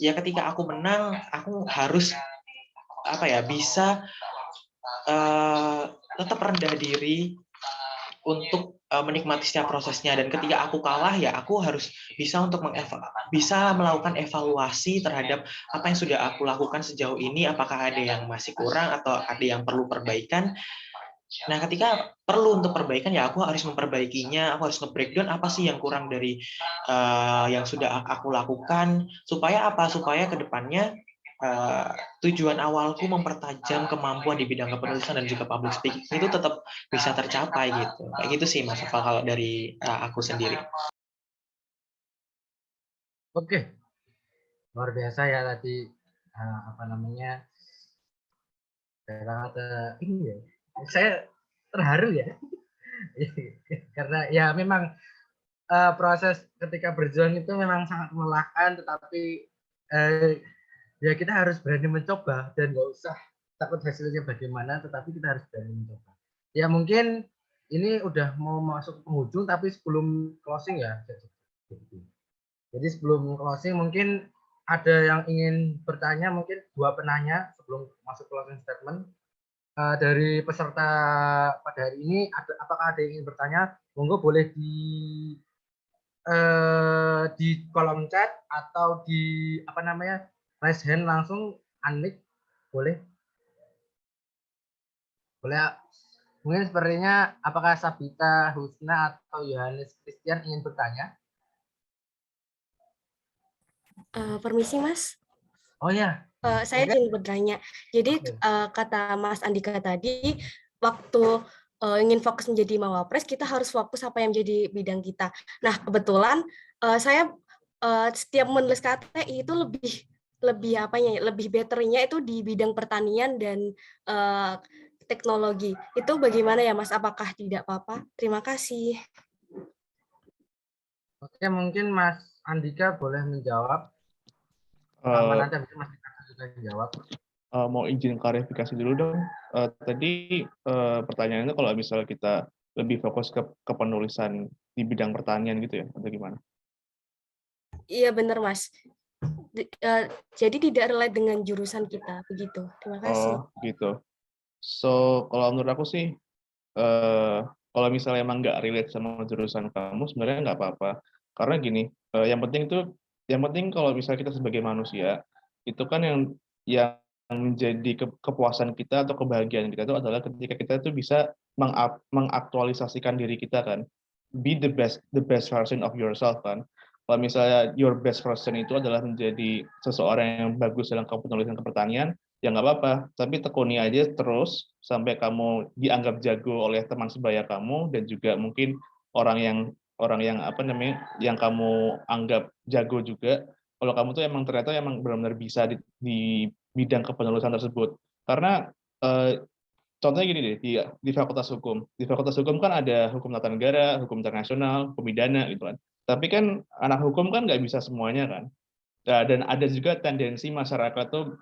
Ya ketika aku menang, aku harus bisa tetap rendah diri untuk menikmati setiap prosesnya, dan ketika aku kalah ya aku harus bisa melakukan evaluasi terhadap apa yang sudah aku lakukan sejauh ini, apakah ada yang masih kurang atau ada yang perlu perbaikan. Nah, ketika perlu untuk perbaikan ya aku harus memperbaikinya, aku harus nge-breakdown apa sih yang kurang dari yang sudah aku lakukan, supaya ke depannya tujuan awalku mempertajam kemampuan di bidang kepenulisan dan juga public speaking itu tetap bisa tercapai gitu. Kayak gitu sih Mas Noval kalau dari aku sendiri. Oke, luar biasa ya tadi ini ya. Saya terharu ya. Karena ya memang proses ketika berjuang itu memang sangat melelahkan, tetapi ya kita harus berani mencoba dan nggak usah takut hasilnya bagaimana, tetapi kita harus berani mencoba. Ya mungkin ini udah mau masuk ke penghujung, tapi sebelum closing ya. Jadi sebelum closing mungkin ada yang ingin bertanya, mungkin 2 penanya sebelum masuk closing statement. Dari peserta pada hari ini, apakah ada yang ingin bertanya? Monggo boleh di kolom chat atau di raise hand langsung, unmic boleh. Mungkin sepertinya apakah Sabita Husna atau Yohanes Christian ingin bertanya? Permisi Mas. Oh ya. Saya ingin bertanya. Jadi kata Mas Andika tadi, waktu ingin fokus menjadi Mawapres, kita harus fokus apa yang menjadi bidang kita. Nah, kebetulan saya setiap menulis KTI itu lebih betternya itu di bidang pertanian dan teknologi. Itu bagaimana ya Mas? Apakah tidak apa-apa? Terima kasih. Oke, mungkin Mas Andika boleh menjawab. Nanti habis Mas Andika juga menjawab. Mau izin klarifikasi dulu dong. Tadi pertanyaannya kalau misalnya kita lebih fokus ke penulisan di bidang pertanian gitu ya, atau gimana? Iya benar Mas. Jadi tidak relate dengan jurusan kita, begitu. Terima kasih. Oh gitu. So kalau menurut aku sih, kalau misalnya emang nggak relate sama jurusan kamu, sebenarnya nggak apa-apa. Karena gini, yang penting kalau misalnya kita sebagai manusia, itu kan yang menjadi kepuasan kita atau kebahagiaan kita itu adalah ketika kita itu bisa mengaktualisasikan diri kita kan, be the best version of yourself kan. Kalau misalnya your best version itu adalah menjadi seseorang yang bagus dalam penulisan kepertanian, ya nggak apa-apa, tapi tekuni aja terus sampai kamu dianggap jago oleh teman sebaya kamu dan juga mungkin orang yang yang kamu anggap jago juga. Kalau kamu tuh ternyata benar-benar bisa di bidang kepenulisan tersebut. Karena contohnya gini deh, di Fakultas Hukum. Di Fakultas Hukum kan ada hukum tata negara, hukum internasional, hukum pidana gitu kan. Tapi kan anak hukum kan nggak bisa semuanya kan. Nah, dan ada juga tendensi masyarakat tuh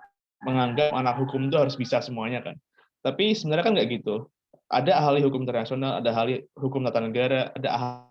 menganggap anak hukum itu harus bisa semuanya kan. Tapi sebenarnya kan nggak gitu. Ada ahli hukum internasional, ada ahli hukum tata negara, ada ahli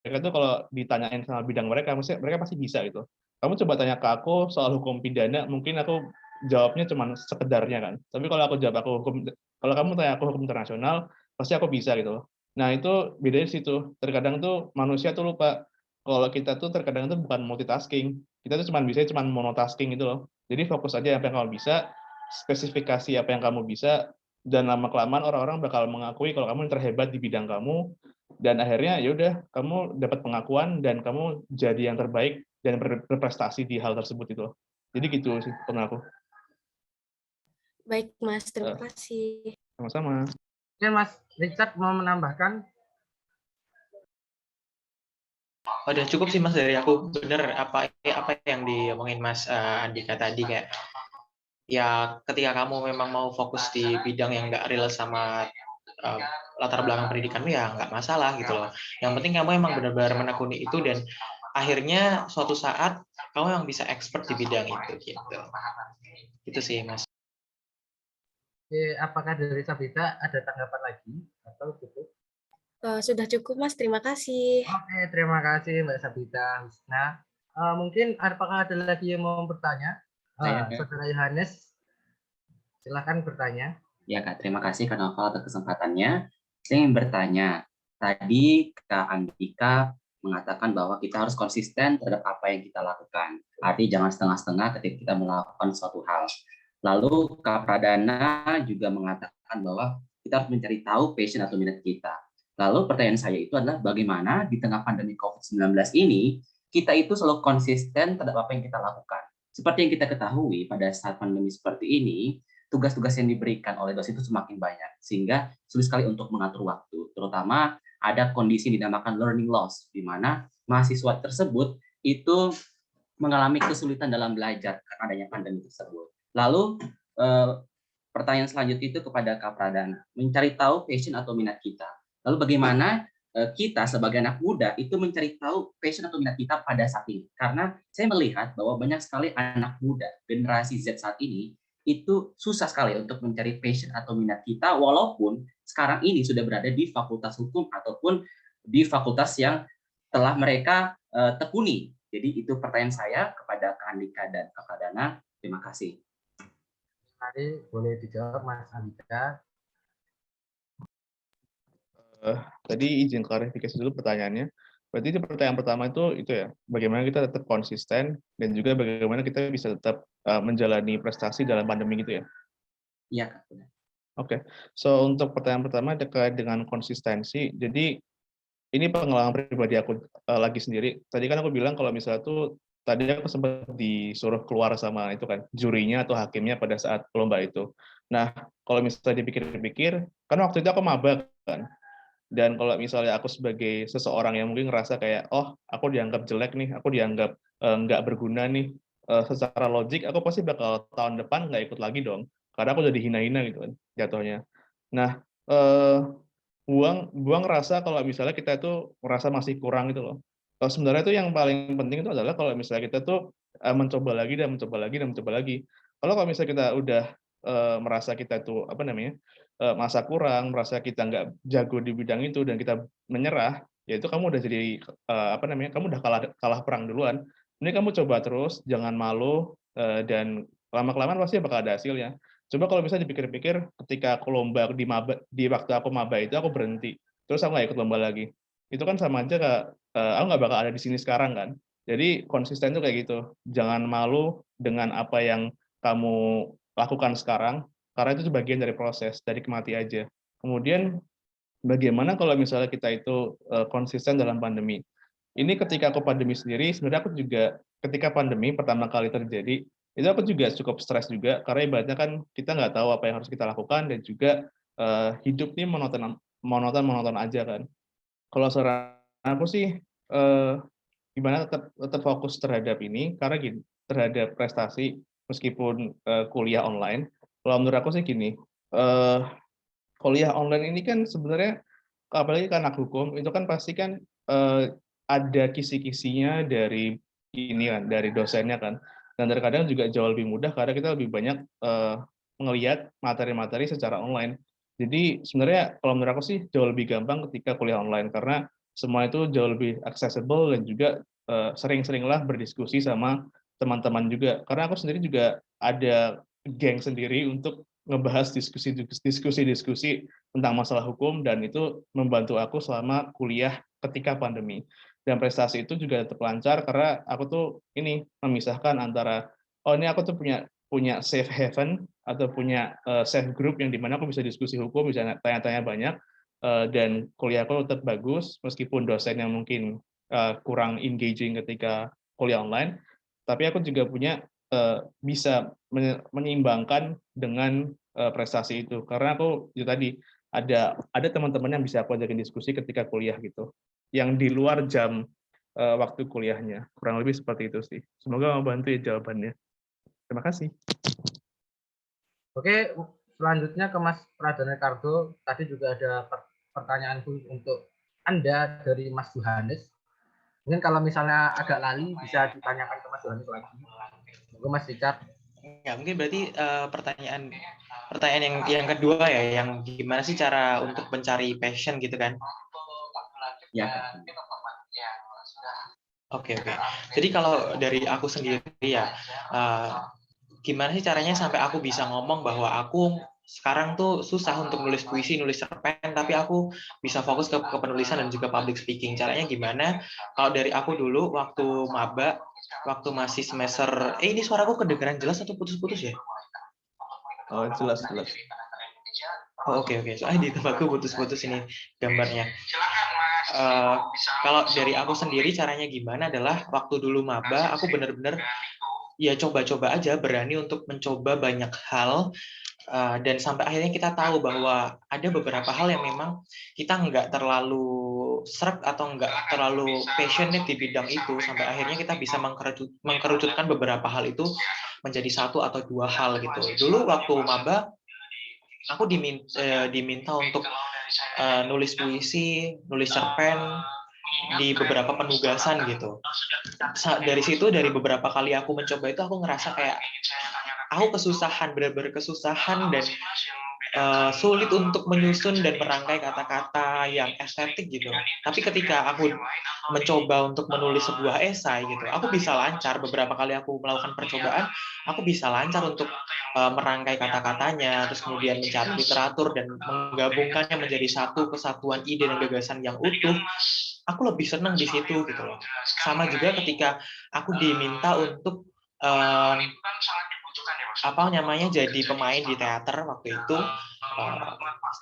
mereka tuh kalau ditanyain sama bidang mereka, maksudnya mereka pasti bisa gitu. Kamu coba tanya ke aku soal hukum pidana, mungkin aku jawabnya cuma sekedarnya kan. Tapi kalau aku jawab aku hukum, kalau kamu tanya aku hukum internasional, pasti aku bisa gitu loh. Nah itu bedanya di situ. Terkadang tuh manusia tuh lupa kalau kita tuh terkadang tuh bukan multitasking. Kita tuh cuma monotasking gitu loh. Jadi fokus aja apa yang kamu bisa, spesifikasi apa yang kamu bisa, dan lama-kelamaan orang-orang bakal mengakui kalau kamu yang terhebat di bidang kamu, dan akhirnya ya udah kamu dapat pengakuan dan kamu jadi yang terbaik dan berprestasi di hal tersebut itu loh. Jadi gitu sih menurut aku. Baik, Mas. Terima kasih. Sama-sama. Oke, Mas Richard mau menambahkan? Udah cukup sih Mas dari aku. Bener apa yang diomongin Mas Andika tadi, kayak ya ketika kamu memang mau fokus di bidang yang nggak real sama latar belakang pendidikanmu, ya nggak masalah gitu loh. Yang penting kamu emang benar-benar menekuni itu, dan akhirnya suatu saat kamu yang bisa expert di bidang itu gitu. Itu sih Mas. Oke, apakah dari Sabita ada tanggapan lagi atau cukup? Sudah cukup, Mas. Terima kasih. Oke, terima kasih Mbak Sabita. Nah, mungkin apakah ada lagi yang mau bertanya? Saudara Yohanes, silakan bertanya. Ya Kak, terima kasih Kak Noval atas kesempatannya. Saya ingin bertanya, tadi Kak Andika mengatakan bahwa kita harus konsisten terhadap apa yang kita lakukan. Artinya jangan setengah-setengah ketika kita melakukan suatu hal. Lalu Kak Pradana juga mengatakan bahwa kita harus mencari tahu passion atau minat kita. Lalu pertanyaan saya itu adalah bagaimana di tengah pandemi COVID-19 ini, kita itu selalu konsisten terhadap apa yang kita lakukan. Seperti yang kita ketahui pada saat pandemi seperti ini, tugas-tugas yang diberikan oleh dosen itu semakin banyak, sehingga sulit sekali untuk mengatur waktu. Terutama ada kondisi yang dinamakan learning loss, di mana mahasiswa tersebut itu mengalami kesulitan dalam belajar karena adanya pandemi tersebut. Lalu pertanyaan selanjutnya itu kepada Kak Pradana, mencari tahu passion atau minat kita. Lalu bagaimana kita sebagai anak muda itu mencari tahu passion atau minat kita pada saat ini? Karena saya melihat bahwa banyak sekali anak muda generasi Z saat ini itu susah sekali untuk mencari passion atau minat kita, walaupun sekarang ini sudah berada di fakultas hukum ataupun di fakultas yang telah mereka tekuni. Jadi itu pertanyaan saya kepada Kak Andika dan Kak Pradana. Terima kasih. Mari boleh dijawab Mas Andika. Tadi izin klarifikasi dulu pertanyaannya. Berarti itu pertanyaan pertama itu ya, bagaimana kita tetap konsisten dan juga bagaimana kita bisa tetap menjalani prestasi dalam pandemi gitu ya? Iya, Kak. Oke. So untuk pertanyaan pertama terkait dengan konsistensi. Jadi ini pengalaman pribadi aku lagi sendiri. Tadi kan aku bilang kalau misalnya tuh tadi aku sempat disuruh keluar sama itu kan jurinya atau hakimnya pada saat lomba itu. Nah, kalau misalnya dipikir-pikir, kan waktu itu aku maba kan. Dan kalau misalnya aku sebagai seseorang yang mungkin ngerasa kayak, oh aku dianggap jelek nih, aku dianggap nggak berguna nih, secara logik aku pasti bakal tahun depan nggak ikut lagi dong, karena aku udah dihina-hina gitu kan jatuhnya. Nah, buang rasa kalau misalnya kita itu merasa masih kurang gitu loh. Kalau sebenarnya itu yang paling penting itu adalah kalau misalnya kita tuh mencoba lagi dan mencoba lagi dan mencoba lagi. Kalau misalnya kita udah merasa kita itu apa namanya masa kurang, merasa kita nggak jago di bidang itu dan kita menyerah, ya itu kamu udah jadi apa namanya, kamu udah kalah perang duluan. Ini kamu coba terus, jangan malu, dan lama-kelamaan pasti bakal ada hasilnya. Coba kalau bisa dipikir-pikir, ketika aku lomba di waktu aku maba itu aku berhenti, terus aku nggak ikut lomba lagi. Itu kan sama aja Kak, aku nggak bakal ada di sini sekarang kan. Jadi konsisten tuh kayak gitu. Jangan malu dengan apa yang kamu lakukan sekarang, karena itu bagian dari proses, dari mati aja. Kemudian bagaimana kalau misalnya kita itu konsisten dalam pandemi? Ini ketika aku pandemi sendiri, sebenarnya aku juga ketika pandemi pertama kali terjadi, itu aku juga cukup stres juga, karena ibaratnya kan kita nggak tahu apa yang harus kita lakukan, dan juga hidup ini monoton aja kan. Kalau saran aku sih, gimana tetap fokus terhadap ini, karena gini, terhadap prestasi, meskipun kuliah online, kalau menurut aku sih gini, kuliah online ini kan sebenarnya apalagi kan anak hukum itu kan pasti kan ada kisi-kisinya dari ini kan, dari dosennya kan. Dan terkadang juga jauh lebih mudah karena kita lebih banyak melihat materi-materi secara online. Jadi sebenarnya kalau menurut aku sih jauh lebih gampang ketika kuliah online karena semua itu jauh lebih accessible dan juga sering-seringlah berdiskusi sama teman-teman juga. Karena aku sendiri juga ada geng sendiri untuk ngebahas diskusi-diskusi tentang masalah hukum dan itu membantu aku selama kuliah ketika pandemi. Dan prestasi itu juga tetap lancar karena aku tuh ini memisahkan antara oh ini aku tuh punya safe haven atau punya safe group yang dimana aku bisa diskusi hukum, bisa tanya-tanya banyak dan kuliahku tetap bagus meskipun dosennya mungkin kurang engaging ketika kuliah online, tapi aku juga punya bisa menyeimbangkan dengan prestasi itu karena aku itu tadi ada teman-teman yang bisa aku ajakin diskusi ketika kuliah gitu yang di luar jam waktu kuliahnya. Kurang lebih seperti itu sih. Semoga membantu ya jawabannya. Terima kasih. Oke, selanjutnya ke Mas Pradana Ricardo. Tadi juga ada pertanyaan untuk Anda dari Mas Yohanes. Mungkin kalau misalnya agak lali bisa ditanyakan ke Mas Yohanes lagi. Semoga Mas Richard. Ya, mungkin berarti pertanyaan yang kedua ya, yang gimana sih cara untuk mencari passion gitu kan? Ya. Oke. Jadi kalau dari aku sendiri ya, gimana sih caranya sampai aku bisa ngomong bahwa aku sekarang tuh susah untuk nulis puisi, nulis cerpen, tapi aku bisa fokus ke penulisan dan juga public speaking. Caranya gimana? Kalau dari aku dulu waktu maba, waktu masih semester, ini suaraku kedengeran jelas atau putus-putus ya? Oh, jelas. Oh, oke. Soalnya di tempatku putus-putus ini gambarnya. Kalau dari aku sendiri caranya gimana adalah waktu dulu maba, aku benar-benar ya coba-coba aja, berani untuk mencoba banyak hal. Dan sampai akhirnya kita tahu bahwa ada beberapa hal yang memang kita nggak terlalu sreg atau nggak terlalu passionate di bidang itu, sampai akhirnya kita bisa mengkerucutkan beberapa hal itu menjadi satu atau dua hal gitu. Dulu waktu maba, aku diminta untuk nulis puisi, nulis cerpen di beberapa penugasan gitu. Dari situ, dari beberapa kali aku mencoba itu, aku ngerasa kayak aku kesusahan, benar-benar kesusahan dan sulit untuk menyusun dan merangkai kata-kata yang estetik gitu. Tapi ketika aku mencoba untuk menulis sebuah esai gitu, aku bisa lancar. Beberapa kali aku melakukan percobaan, aku bisa lancar untuk merangkai kata-katanya, terus kemudian mencari literatur dan menggabungkannya menjadi satu kesatuan ide dan gagasan yang utuh. Aku lebih senang di situ gitu loh. Sama juga ketika aku diminta untuk jadi pemain di teater waktu itu,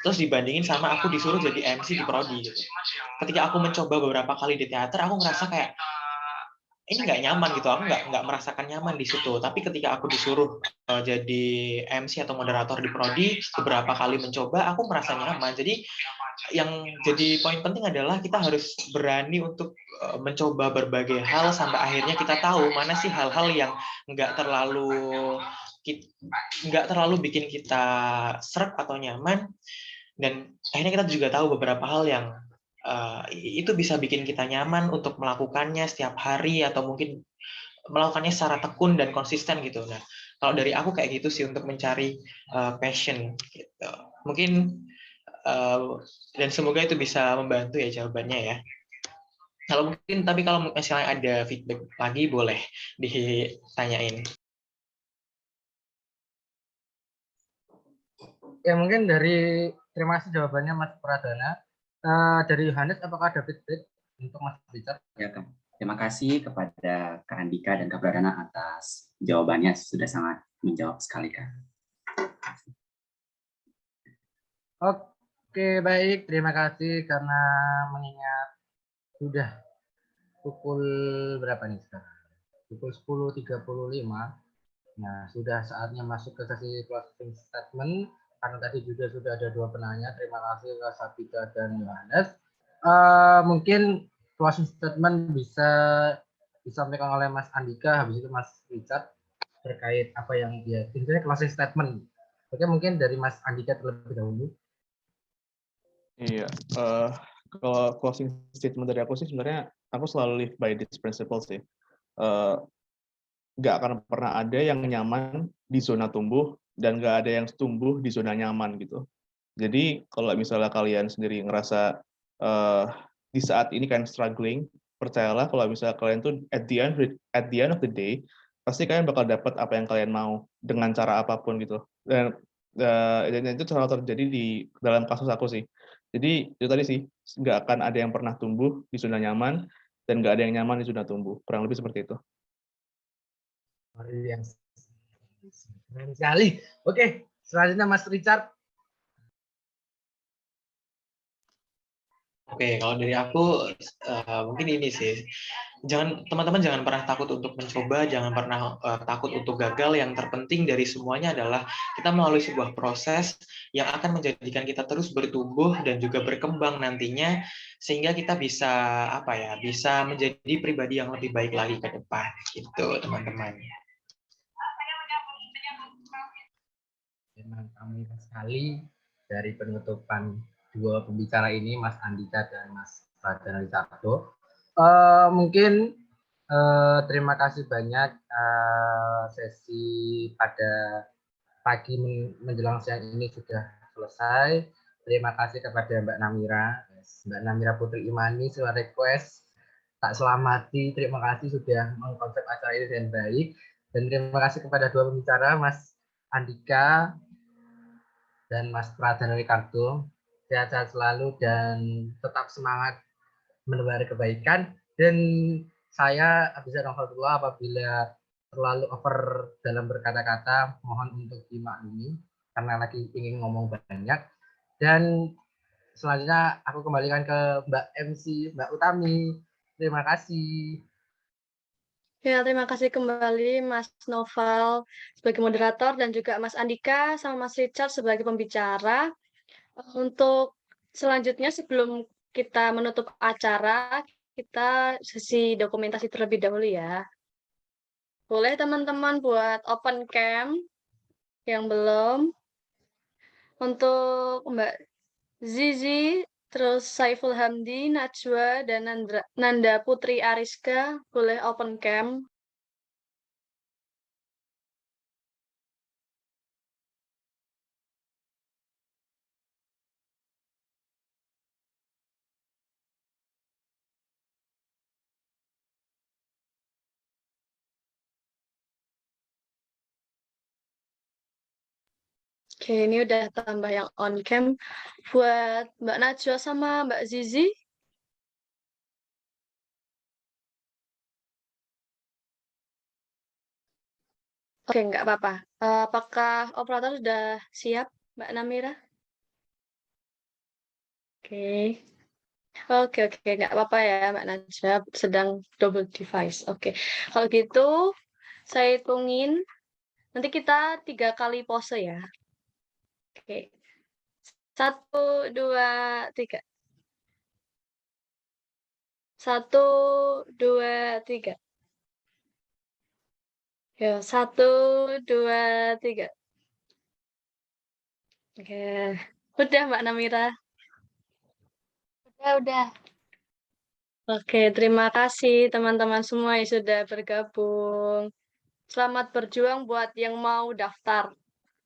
terus dibandingin sama aku disuruh jadi MC di prodi gitu. Ketika aku mencoba beberapa kali di teater, aku ngerasa kayak ini nggak nyaman gitu, aku nggak merasakan nyaman di situ. Tapi ketika aku disuruh jadi MC atau moderator di prodi, beberapa kali mencoba, aku merasa nyaman. Jadi yang jadi poin penting adalah kita harus berani untuk mencoba berbagai hal sampai akhirnya kita tahu mana sih hal-hal yang nggak terlalu bikin kita sreg atau nyaman, dan akhirnya kita juga tahu beberapa hal yang itu bisa bikin kita nyaman untuk melakukannya setiap hari atau mungkin melakukannya secara tekun dan konsisten gitu. Nah, kalau dari aku kayak gitu sih untuk mencari passion gitu. Mungkin dan semoga itu bisa membantu ya jawabannya ya. Tapi kalau misalnya ada feedback lagi boleh ditanyain. Ya mungkin terima kasih jawabannya Mas Pradana. Dari Yohanes, apakah ada feedback untuk Mas Richard? Ya, Kak. Terima kasih kepada Kak Andika dan Kak Pradana atas jawabannya, sudah sangat menjawab sekali, Kak. Oke, baik. Terima kasih karena mengingat sudah pukul berapa nih sekarang? Pukul 10.35. Nah, sudah saatnya masuk ke sesi closing statement. Karena tadi juga sudah ada dua penanya. Terima kasih Kak Sabita dan Yohanes. Mungkin closing statement bisa disampaikan oleh Mas Andika, habis itu Mas Richard terkait apa yang dia intinya closing statement. Oke, mungkin dari Mas Andika terlebih dahulu. Iya, kalau closing statement dari aku sih sebenarnya aku selalu live by this principle sih. Nggak akan pernah ada yang nyaman di zona tumbuh dan nggak ada yang tumbuh di zona nyaman gitu. Jadi kalau misalnya kalian sendiri ngerasa di saat ini kalian struggling, percayalah kalau misalnya kalian tuh at the end of the day pasti kalian bakal dapat apa yang kalian mau dengan cara apapun gitu. Dan itu selalu terjadi di dalam kasus aku sih. Jadi itu tadi sih, nggak akan ada yang pernah tumbuh di zona nyaman dan nggak ada yang nyaman di zona tumbuh. Kurang lebih seperti itu. Keren sekali. Oke, selanjutnya Mas Richard. Oke, kalau dari aku mungkin ini sih, teman-teman jangan pernah takut untuk mencoba, jangan pernah takut untuk gagal. Yang terpenting dari semuanya adalah kita melalui sebuah proses yang akan menjadikan kita terus bertumbuh dan juga berkembang nantinya, sehingga kita bisa bisa menjadi pribadi yang lebih baik lagi ke depan, gitu teman-teman. Memang kami sekali dari penutupan dua pembicara ini, Mas Andika dan Mas Pradana Ricardo. Mungkin terima kasih banyak sesi pada pagi menjelang siang ini sudah selesai. Terima kasih kepada Mbak Namira Putri Imani sudah request tak selamati. Terima kasih sudah mengkonsep acara ini dengan baik. Dan terima kasih kepada dua pembicara, Mas Andika dan Mas Pradana Ricardo. Sehat-sehat selalu dan tetap semangat menebar kebaikan. Dan saya Abizar Novatullah, apabila terlalu over dalam berkata-kata, mohon untuk dimaklumi karena lagi ingin ngomong banyak. Dan selanjutnya aku kembalikan ke Mbak MC, Mbak Utami. Terima kasih. Ya, terima kasih kembali Mas Noval sebagai moderator dan juga Mas Andika sama Mas Richard sebagai pembicara. Untuk selanjutnya sebelum kita menutup acara, kita sesi dokumentasi terlebih dahulu ya. Boleh teman-teman buat open cam yang belum. Untuk Mbak Zizi, terus Saiful Hamdi, Najwa, dan Nanda Putri Ariska, boleh open cam. Oke, ini udah tambah yang on cam. Buat Mbak Najwa sama Mbak Zizi. Oke, nggak apa-apa. Apakah operator sudah siap, Mbak Namira? Oke. Oke, nggak apa-apa ya, Mbak Najwa sedang double device. Oke, kalau gitu saya hitungin. Nanti kita 3 kali pose ya. Oke. 1, 2, 3. 1, 2, 3. Ya, 1, 2, 3. Oke. Udah, Mbak Namira. Udah. Oke, terima kasih teman-teman semua yang sudah bergabung. Selamat berjuang buat yang mau daftar.